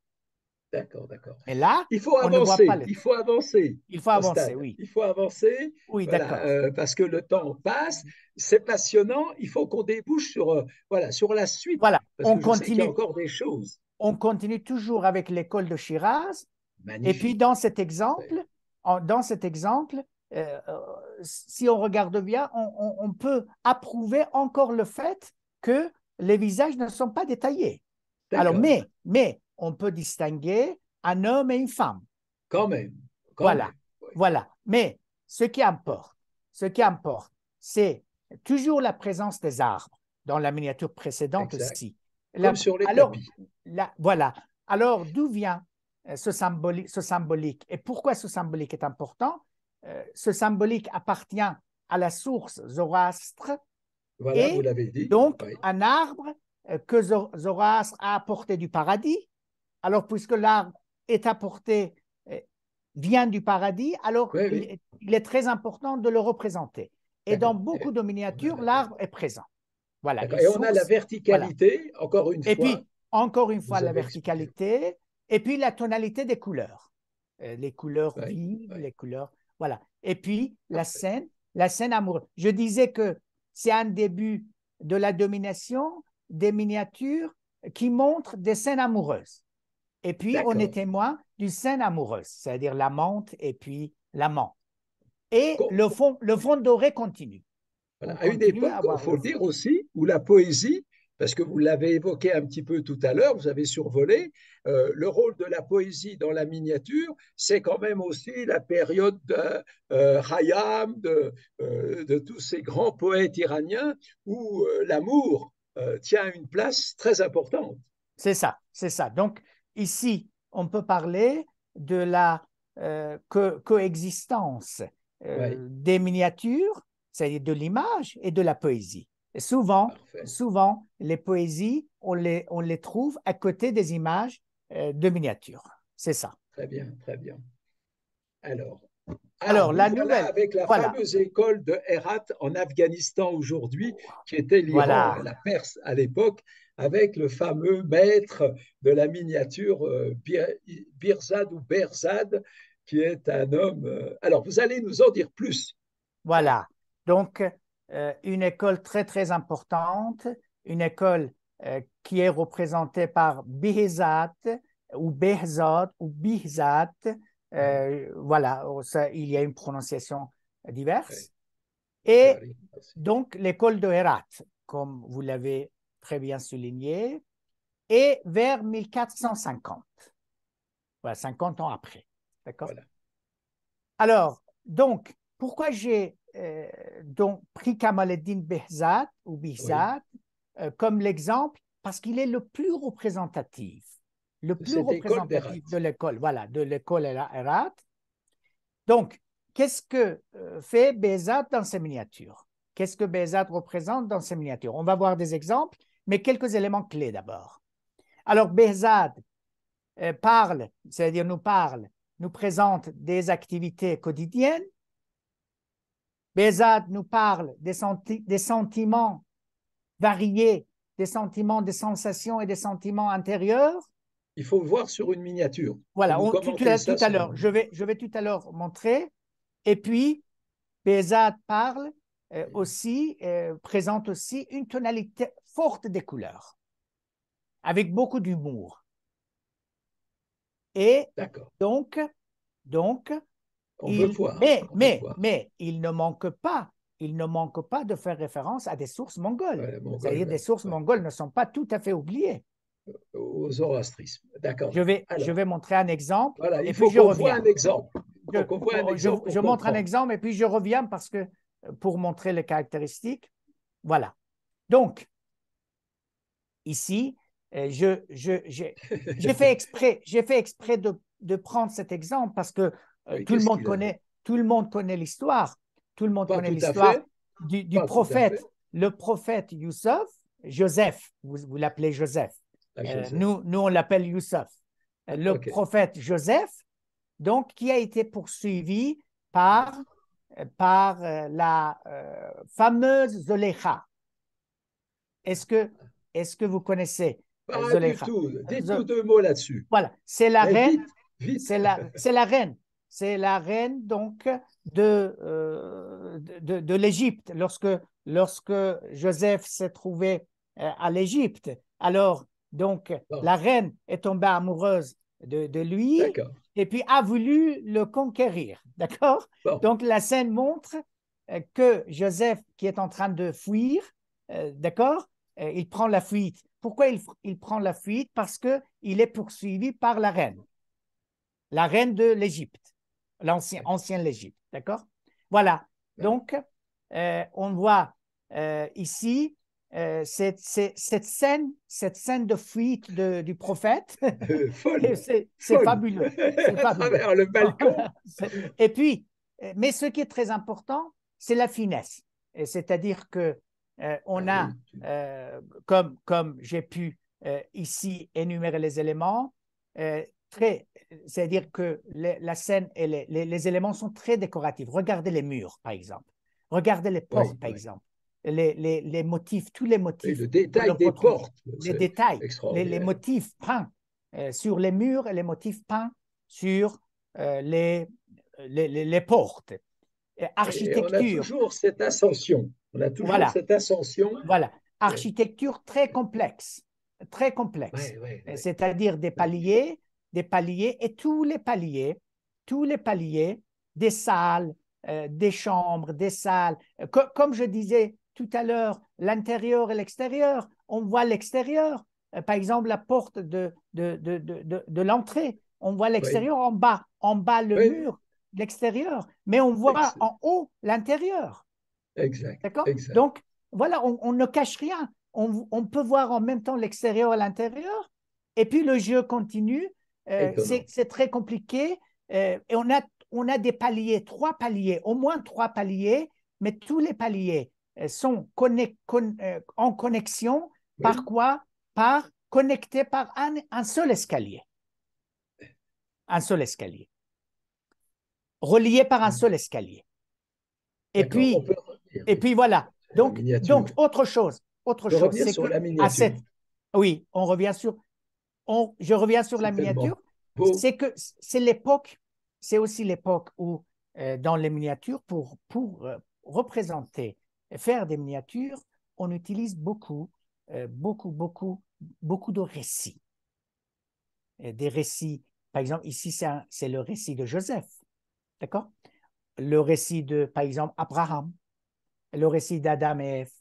d'accord, d'accord. Mais là, Il faut on ne voit pas avancer, les il traits. faut avancer, Il faut avancer, Ostad. oui. Il faut avancer, Oui, voilà, d'accord. parce que le temps passe. C'est passionnant. Il faut qu'on débouche sur, voilà, sur la suite, Voilà, parce que je sais qu'il y a encore des choses on continue toujours avec l'école de Shiraz. Et puis, magnifiques. dans cet exemple, si on regarde bien, on peut approuver encore le fait que les visages ne sont pas détaillés. Alors, D'accord, mais on peut distinguer un homme et une femme. quand même, quand Voilà, même. Oui, voilà. Mais ce qui importe, c'est toujours la présence des arbres dans la miniature précédente exact. aussi. Comme sur les Alors, tapis. voilà. Alors, d'où vient ce symbolique et pourquoi ce symbolique est important? Ce symbolique appartient à la source zoroastre Voilà, vous et l'avez dit. donc Oui, un arbre que Zoroastre a apporté du paradis. Alors, puisque l'arbre est apporté, vient du paradis, alors oui, oui. il est très important de le représenter. Et dans D'accord. beaucoup de On a miniatures, la- l'arbre est présent. Voilà, D'accord. Et on a la voilà. verticalité, encore une Et fois, puis, encore une fois, vous la avez expliqué. verticalité, et puis la tonalité des couleurs. Les couleurs Oui, vives, oui, les couleurs. Voilà. Et puis, parfait. la scène amoureuse. Je disais que c'est un début de la domination des miniatures qui montrent des scènes amoureuses. Et puis, on est D'accord. témoin d'une scène amoureuse, c'est-à-dire l'amante et puis l'amant. Et Co- le fond doré continue. Voilà. On À une continue à époque, il avoir faut le le fond. dire aussi, où la poésie, parce que vous l'avez évoqué un petit peu tout à l'heure, vous avez survolé, le rôle de la poésie dans la miniature, c'est quand même aussi la période de Khayyam, de tous ces grands poètes iraniens, où l'amour tient une place très importante. C'est ça, c'est ça. Donc, ici, on peut parler de la coexistence Oui, des miniatures, c'est-à-dire de l'image et de la poésie. Et parfait. souvent, les poésies, on les trouve à côté des images de miniatures. C'est ça. Très bien, très bien. Alors, ah, Alors, nous la voilà nouvelle, avec la voilà, fameuse école de Herat en Afghanistan aujourd'hui, qui était l'Iran, voilà, la Perse à l'époque, avec le fameux maître de la miniature Birzad ou Berzad, qui est un homme. Alors, vous allez nous en dire plus. voilà. Donc, une école très importante, une école qui est représentée par Behzat ou Behzat ou Bihzat. Oui, Voilà, il y a une prononciation oui, diverse. Et j'arrive aussi. donc, l'école de Herat, comme vous l'avez très bien souligné, est vers 1450, voilà, 50 ans après. D'accord? Voilà. Alors, donc, pourquoi j'ai donc pris Kamal el-Din Behzat ou Oui, Bihzat comme l'exemple? Parce qu'il est le de plus cette école d'Herat. représentatif de l'école, voilà, de l'école Herat. Donc, qu'est-ce que fait Behzat dans ses miniatures? Qu'est-ce que Behzat représente dans ses miniatures? On va voir des exemples, mais quelques éléments clés d'abord. Alors, Behzat parle, c'est-à-dire nous présente des activités quotidiennes. Behzat nous parle des sentiments variés, des sentiments, des sensations et des sentiments intérieurs. Il faut le voir sur une miniature. Voilà, Vous nous commentez ça tout à sur l'heure, une... je vais tout à l'heure montrer. Et puis, Behzad parle aussi, présente aussi une tonalité forte des couleurs, avec beaucoup d'humour. Et D'accord. donc, On veut voir. On veut voir. mais il ne manque pas de faire référence à des sources mongoles. Ouais, C'est-à-dire des sources ouais. mongoles ne sont pas tout à fait oubliées. Au zoroastrisme. D'accord. Je vais montrer un exemple voilà, et il puis faut je qu'on voit reviens. un exemple. Il faut qu'on voit un exemple Je pour montre un comprendre. exemple et puis je reviens parce que pour montrer les caractéristiques. Voilà. Donc, ici, j'ai fait exprès de prendre cet exemple parce que Oui, qu'est-ce qu'il avait? tout le monde connaît l'histoire. Tout le monde Pas connaît tout à l'histoire fait. du Pas tout à fait. prophète. Le prophète Youssef, Joseph, vous l'appelez Joseph. Nous, on l'appelle Youssef. Le prophète Joseph, donc, qui a été poursuivi par la fameuse Zolécha. Est-ce que vous connaissez Pas du Zolécha? tout. Dites-nous deux mots là-dessus. Voilà, c'est la Mais reine. vite, vite. C'est la reine. C'est la reine donc de l'Égypte. Lorsque Joseph s'est trouvé à l'Égypte, alors donc Bon, la reine est tombée amoureuse de lui d'accord. et puis a voulu le conquérir. D'accord? Bon, Donc la scène montre que Joseph, qui est en train de fuir, d'accord, il prend la fuite. Pourquoi il prend la fuite? Parce qu'il est poursuivi par la reine de l'Égypte, ancienne l'Égypte, d'accord? Voilà, donc on voit ici cette scène de fuite du prophète. folle, C'est folle. fabuleux, c'est À fabuleux. travers le balcon. Et puis, mais ce qui est très important, c'est la finesse. C'est-à-dire que on a, comme j'ai pu ici énumérer les éléments, c'est-à-dire que la scène et les éléments sont très décoratifs. Regardez les murs, par exemple. Regardez les portes, par exemple. Les motifs, tous les motifs. Et le détail des portes. Les détails, les extraordinaire. motifs peints sur les murs et les motifs peints sur les portes. Et on a toujours cette ascension. On a toujours voilà. cette ascension. Voilà. Architecture très complexe. Très complexe. C'est-à-dire des paliers et tous les paliers, des salles, des chambres, des salles. Comme je disais tout à l'heure, l'intérieur et l'extérieur, on voit l'extérieur. Par exemple, la porte de l'entrée, on voit l'extérieur en bas le mur, l'extérieur, mais on voit en haut l'intérieur. Exact. D'accord? Exact. Donc, voilà, on ne cache rien. On peut voir en même temps l'extérieur et l'intérieur. Et puis, le jeu continue. C'est très compliqué. Et on a des paliers, 3 paliers, au moins 3 paliers, mais tous les paliers sont en connexion. Par quoi? Connectés par un seul escalier. Un seul escalier. Reliés par un seul escalier. Et puis voilà. Donc, autre chose. Revenir sur la miniature. Oui, on revient sur. Je reviens sur la miniature. C'est que c'est l'époque, c'est aussi l'époque où, dans les miniatures, pour représenter, faire des miniatures, on utilise beaucoup de récits. Des récits. Par exemple, ici, c'est le récit de Joseph. D'accord? Le récit de, par exemple, Abraham. Le récit d'Adam et Ève.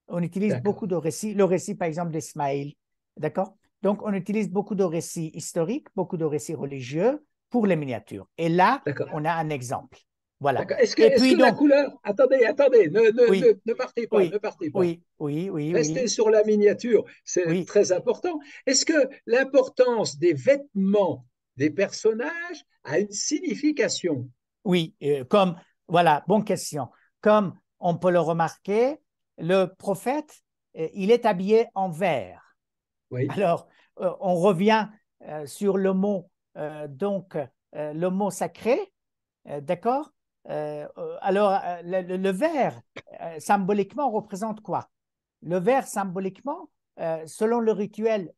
On utilise beaucoup de récits. Le récit, par exemple, d'Ismaël. D'accord? Donc, on utilise beaucoup de récits historiques, beaucoup de récits religieux pour les miniatures. Et là, on a un exemple. Voilà. Est-ce que la couleur... Attendez, ne partez pas, ne partez pas. Oui. Restez sur la miniature, c'est très important. Est-ce que l'importance des vêtements des personnages a une signification? Oui, voilà, bonne question. Comme on peut le remarquer, le prophète, il est habillé en vert. Oui. Alors, on revient sur le mot, le mot sacré, d'accord? Alors, le vert, symboliquement, représente quoi? Le vert, symboliquement, selon le rituel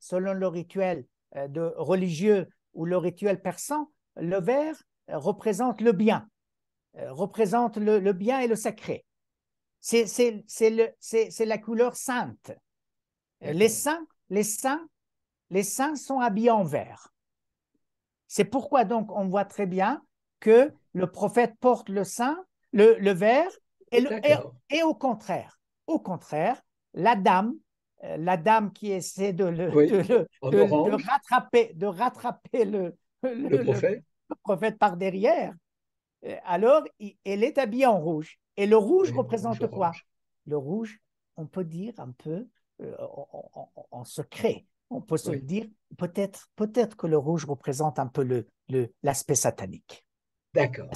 de religieux ou le rituel persan, le vert représente le bien, représente le bien et le sacré. C'est la couleur sainte. Les saints, les saints sont habillés en vert. C'est pourquoi donc on voit très bien que le prophète porte le vert et au contraire, la dame qui essaie de rattraper le prophète par derrière, alors elle est habillée en rouge. Et le rouge représente quoi? Le rouge, on peut dire un peu en secret. On peut se le dire, peut-être que le rouge représente un peu l'aspect satanique. D'accord.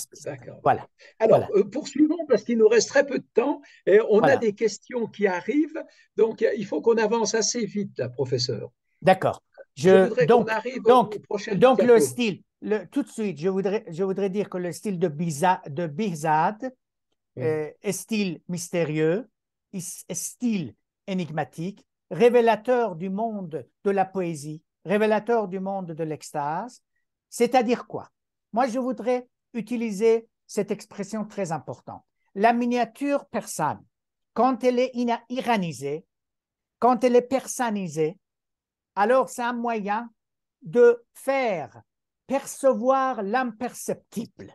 Voilà. Alors, poursuivons parce qu'il nous reste très peu de temps et on a des questions qui arrivent. Donc, il faut qu'on avance assez vite, là, professeur. D'accord. Je voudrais qu'on arrive au prochain donc le style, tout de suite, je voudrais dire que le style de Behzad est style mystérieux, est style énigmatique, révélateur du monde de la poésie, révélateur du monde de l'extase. C'est-à-dire quoi? Moi, je voudrais utiliser cette expression très importante. La miniature persane, quand elle est iranisée, quand elle est persanisée, alors c'est un moyen de faire percevoir l'imperceptible.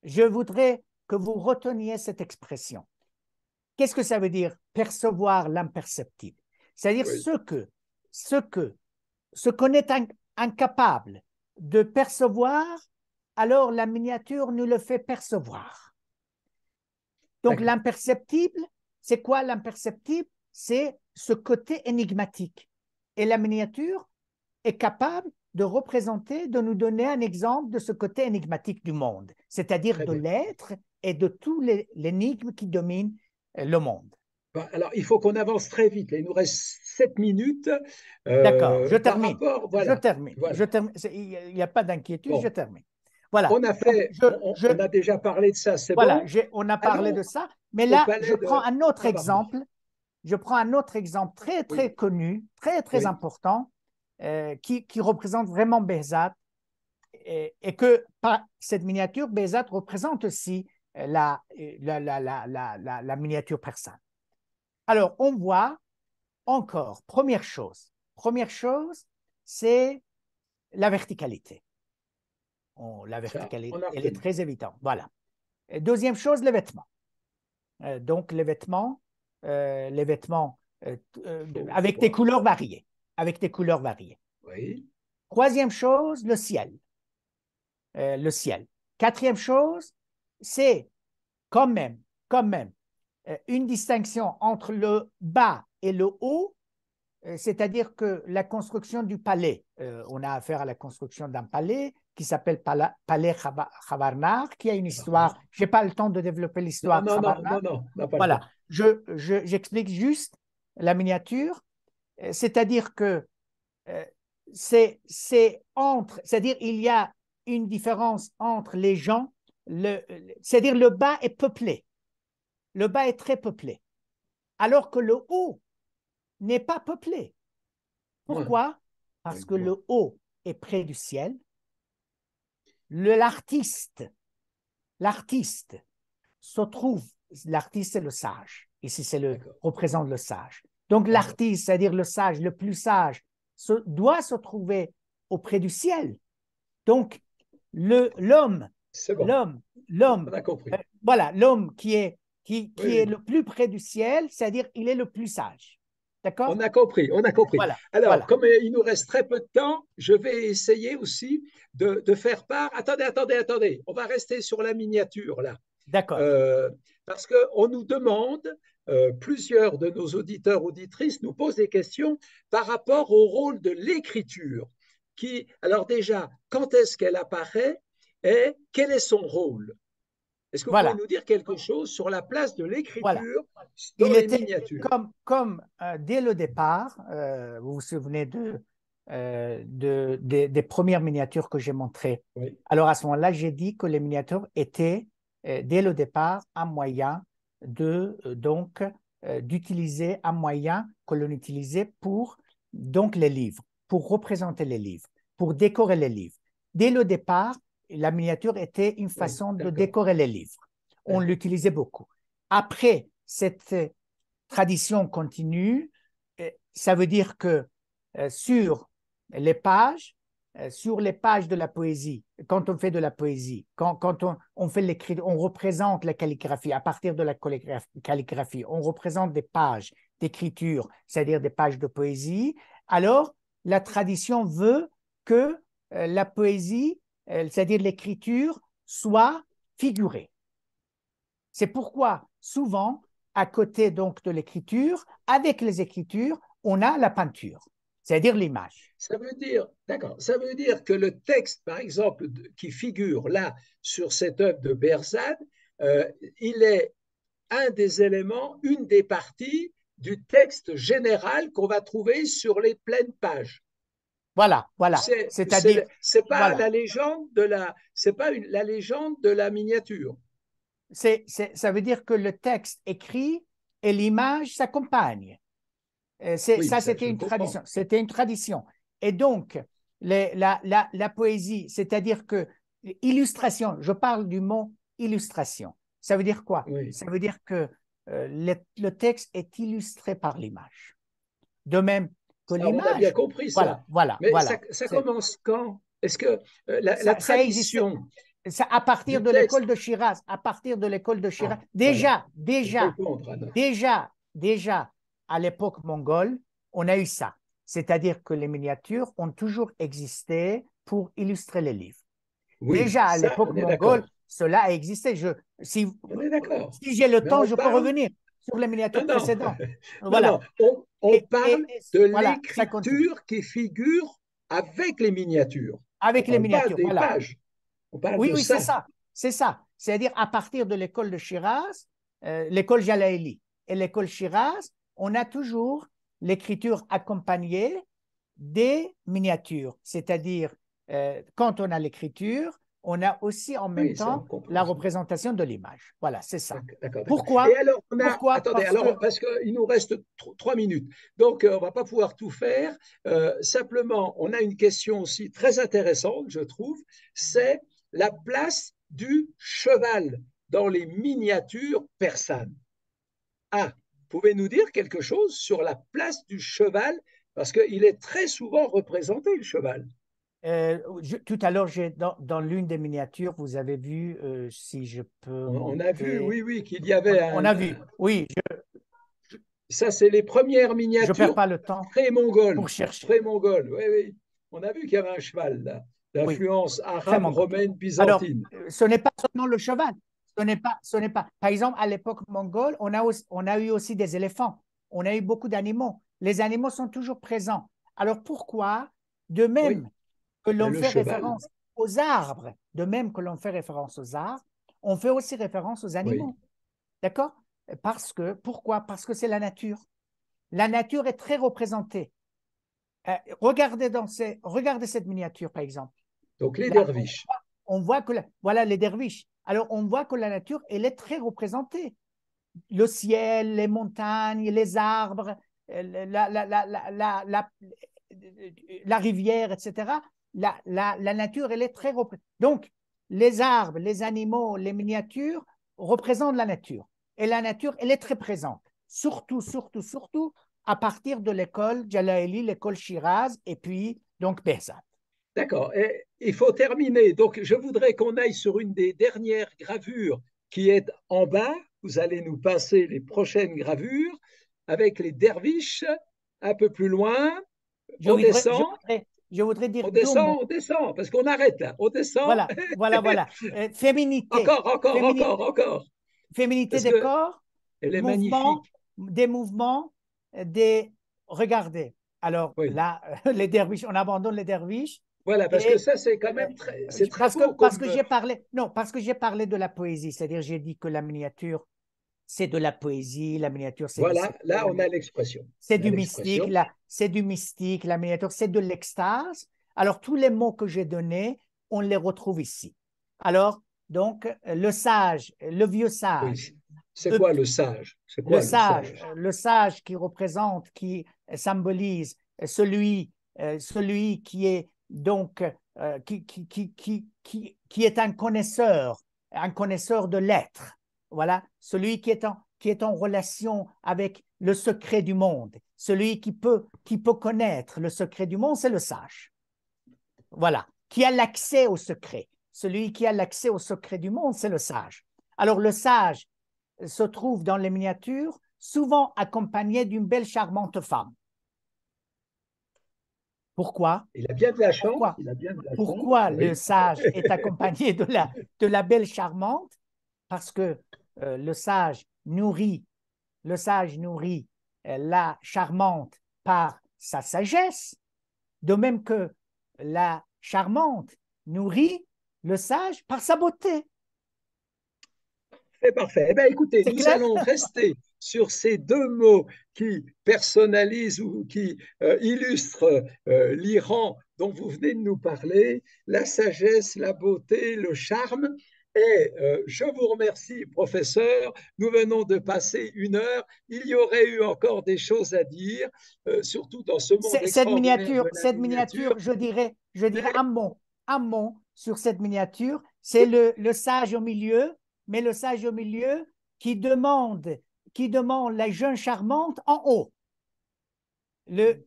Je voudrais que vous reteniez cette expression. Qu'est-ce que ça veut dire, percevoir l'imperceptible? C'est-à-dire ce qu'on est incapable de percevoir, alors la miniature nous le fait percevoir. Donc l'imperceptible, c'est quoi l'imperceptible? C'est ce côté énigmatique. Et la miniature est capable de représenter, de nous donner un exemple de ce côté énigmatique du monde, c'est-à-dire de l'être et de tous l'énigme qui domine le monde. Alors, il faut qu'on avance très vite. Il nous reste 7 minutes. D'accord, je termine. Je termine. Il n'y a pas d'inquiétude, je termine. Voilà. On a déjà parlé de ça, c'est bon. On a parlé de ça, mais là, je prends un autre exemple. Je prends un autre exemple très connu, très important, qui représente vraiment Behzad, et que par cette miniature, Behzad représente aussi la miniature persane. Alors, on voit encore, première chose, c'est la verticalité. La verticalité, elle est très évidente. Voilà. Et deuxième chose, les vêtements. Donc, les vêtements avec des couleurs variées. Oui. Troisième chose, le ciel. Quatrième chose, c'est quand même une distinction entre le bas et le haut, c'est-à-dire que la construction du palais, on a affaire à la construction d'un palais qui s'appelle Palais Khavarnar, qui a une histoire. Je n'ai pas le temps de développer l'histoire. Non, voilà, j'explique juste la miniature, c'est-à-dire que c'est-à-dire il y a une différence entre les gens, c'est-à-dire le bas est peuplé, le bas est très peuplé, alors que le haut n'est pas peuplé. Pourquoi? Parce que le haut est près du ciel. L'artiste se trouve, l'artiste c'est le sage. Ici, représente le sage. Donc l'artiste, c'est-à-dire le sage, le plus sage, doit se trouver auprès du ciel. Donc l'homme, voilà, l'homme qui est le plus près du ciel, c'est-à-dire il est le plus sage. D'accord? On a compris. Voilà, alors, comme il nous reste très peu de temps, je vais essayer aussi de faire part. Attendez. On va rester sur la miniature là. D'accord. Parce qu'on nous demande, plusieurs de nos auditeurs, auditrices nous posent des questions par rapport au rôle de l'écriture. Alors déjà, quand est-ce qu'elle apparaît et quel est son rôle? Est-ce que vous pouvez nous dire quelque chose sur la place de l'écriture dans les miniatures? Comme dès le départ, vous vous souvenez des premières miniatures que j'ai montrées. Oui. Alors à ce moment-là, j'ai dit que les miniatures étaient dès le départ un moyen d'utiliser un moyen que l'on utilisait pour donc les livres. pour représenter les livres, pour décorer les livres. Dès le départ, la miniature était une façon de décorer les livres. On l'utilisait beaucoup. Après, cette tradition continue. Ça veut dire que sur les pages de la poésie, quand on fait de la poésie, quand on fait l'écriture, on représente la calligraphie. À partir de la calligraphie, on représente des pages d'écriture, c'est-à-dire des pages de poésie. Alors, la tradition veut que la poésie, c'est-à-dire l'écriture, soit figurée. C'est pourquoi, souvent, à côté donc de l'écriture, avec les écritures, on a la peinture, c'est-à-dire l'image. Ça veut dire, d'accord, ça veut dire que le texte, par exemple, qui figure là sur cette œuvre de Berzad, il est un des éléments, une des parties du texte général qu'on va trouver sur les pleines pages. Voilà. C'est-à-dire, c'est pas la légende de c'est pas la légende de la miniature. Ça veut dire que le texte écrit et l'image s'accompagnent. C'était une tradition. C'était une tradition. Et donc, la poésie, c'est-à-dire que illustration, je parle du mot illustration. Ça veut dire quoi? Ça veut dire que le texte est illustré par l'image. De même que l'image. On a bien compris ça. Mais ça commence quand? Est-ce que la tradition. À partir de l'école de Shiraz, déjà, à l'époque mongole, on a eu ça. C'est-à-dire que les miniatures ont toujours existé pour illustrer les livres. Déjà à l'époque mongole, cela a existé. Si j'ai le temps, je peux revenir sur les miniatures précédentes. Voilà. On parle de l'écriture qui figure avec les miniatures. Avec les miniatures, des pages. On parle de ça. C'est ça. C'est-à-dire à partir de l'école de Shiraz, l'école Jalali et l'école Shiraz, on a toujours l'écriture accompagnée des miniatures. C'est-à-dire, quand on a l'écriture, on a aussi en même temps la représentation de l'image. Voilà, c'est ça. Pourquoi? Et alors, parce qu'il nous reste 3 minutes. Donc, on ne va pas pouvoir tout faire. Simplement, on a une question aussi très intéressante, je trouve, c'est la place du cheval dans les miniatures persanes. Pouvez nous dire quelque chose sur la place du cheval, parce qu'il est très souvent représenté, le cheval. Tout à l'heure, dans l'une des miniatures, vous avez vu, si je peux. On a vu, oui, qu'il y avait on a vu, oui. Ça, c'est les premières miniatures. Je ne perds pas le temps pour chercher. Pré-mongol, oui. On a vu qu'il y avait un cheval, là, d'influence arabe, romaine, byzantine. Alors, ce n'est pas seulement le cheval. Ce n'est pas. Par exemple, à l'époque mongole, on a eu aussi des éléphants. On a eu beaucoup d'animaux. Les animaux sont toujours présents. Alors, pourquoi, de même que l'on fait référence aux arbres, on fait aussi référence aux animaux. D'accord? Pourquoi? Parce que c'est la nature. La nature est très représentée. Regardez cette miniature, par exemple. Donc, les derviches. On voit que, voilà, les derviches. Alors, on voit que la nature, elle est très représentée. Le ciel, les montagnes, les arbres, la rivière, etc. La nature, elle est très représentée. Donc, les arbres, les animaux, les miniatures représentent la nature. Et la nature, elle est très présente. Surtout à partir de l'école Jalali, l'école Shiraz, et puis donc Berzad. D'accord. Et il faut terminer. Donc, je voudrais qu'on aille sur une des dernières gravures qui est en bas. Vous allez nous passer les prochaines gravures avec les derviches un peu plus loin. Je voudrais dire on descend, parce qu'on arrête là. On descend. Voilà. Féminité. Encore. Féminité des corps. Elle est magnifique. Des mouvements, Regardez. Alors là, les derviches, on abandonne les derviches. Voilà, parce que ça, c'est quand même très beau. Parce que j'ai parlé de la poésie, c'est-à-dire j'ai dit que la miniature, c'est de la poésie, la miniature, c'est là, on a l'expression. C'est du mystique, la miniature, c'est de l'extase. Alors, tous les mots que j'ai donnés, on les retrouve ici. Alors, donc, le sage, le vieux sage. C'est quoi le sage? Le sage qui représente, qui symbolise celui celui qui est donc qui est un connaisseur de l'être. Voilà, celui qui est en relation avec le secret du monde. Celui qui peut connaître le secret du monde, c'est le sage. Voilà, qui a l'accès au secret. Celui qui a l'accès au secret du monde, c'est le sage. Alors, le sage se trouve dans les miniatures, souvent accompagné d'une belle, charmante femme. Pourquoi? Il a bien de la chance. Pourquoi, il a bien de la pourquoi chance, le oui. sage est accompagné de la belle charmante? Parce que le sage nourrit la charmante par sa sagesse, de même que la charmante nourrit le sage par sa beauté. C'est parfait. Eh bien, écoutez, C'est nous clair? allons rester sur ces deux mots qui personnalisent ou qui illustrent l'Iran dont vous venez de nous parler, la sagesse, la beauté, le charme. Et je vous remercie, professeur. Nous venons de passer 1 heure. Il y aurait eu encore des choses à dire, surtout dans ce monde extraordinaire de la Cette miniature. miniature, je dirais un mot sur cette miniature. C'est le sage au milieu, mais le sage au milieu qui demande la jeune charmante en haut.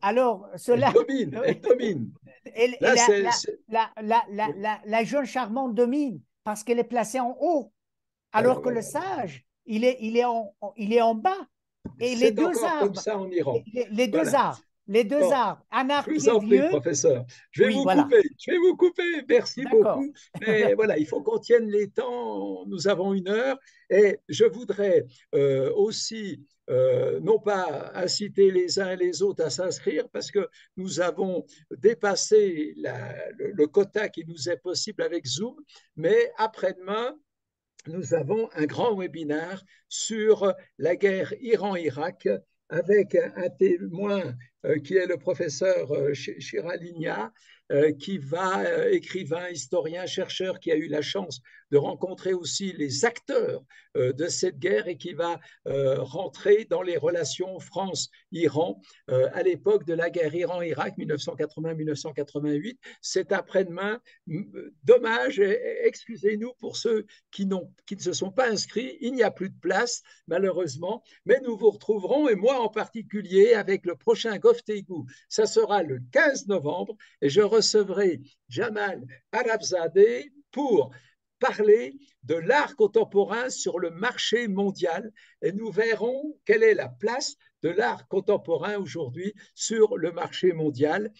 Alors, cela. Elle domine. Et Là, la jeune charmante domine parce qu'elle est placée en haut, alors que le sage, il est en bas. Et les c'est deux encore comme arbres, ça en Iran. les deux Voilà. arbres, les deux Bon, arbres, un je arbre qui vous est en prie, vieux. professeur. Je vais Oui, vous voilà. couper. Je vais vous couper. Merci D'accord. beaucoup. Mais voilà, il faut qu'on tienne les temps. Nous avons 1 heure. Et je voudrais aussi, non pas inciter les uns et les autres à s'inscrire, parce que nous avons dépassé le quota qui nous est possible avec Zoom. Mais après-demain, nous avons un grand webinaire sur la guerre Iran-Irak avec un témoin qui est le professeur Chiraligna, écrivain, historien, chercheur, qui a eu la chance de rencontrer aussi les acteurs de cette guerre et qui va rentrer dans les relations France-Iran à l'époque de la guerre Iran-Irak 1980-1988. C'est après-demain. Dommage, excusez-nous pour ceux qui ne se sont pas inscrits. Il n'y a plus de place, malheureusement, mais nous vous retrouverons, et moi en particulier, avec le prochain Goftegu. Ça sera le 15 novembre, et je recevrai Jamal Arabzadeh pour parler de l'art contemporain sur le marché mondial, et nous verrons quelle est la place de l'art contemporain aujourd'hui sur le marché mondial.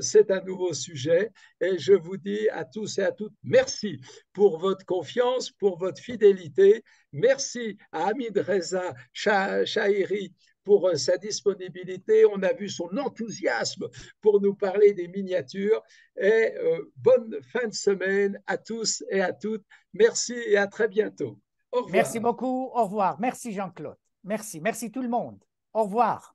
C'est un nouveau sujet et je vous dis à tous et à toutes merci pour votre confiance, pour votre fidélité. Merci à Hamid Reza Chahiri pour sa disponibilité. On a vu son enthousiasme pour nous parler des miniatures. Et bonne fin de semaine à tous et à toutes. Merci et à très bientôt. Au revoir. Merci beaucoup. Au revoir. Merci Jean-Claude. Merci. Merci tout le monde. Au revoir.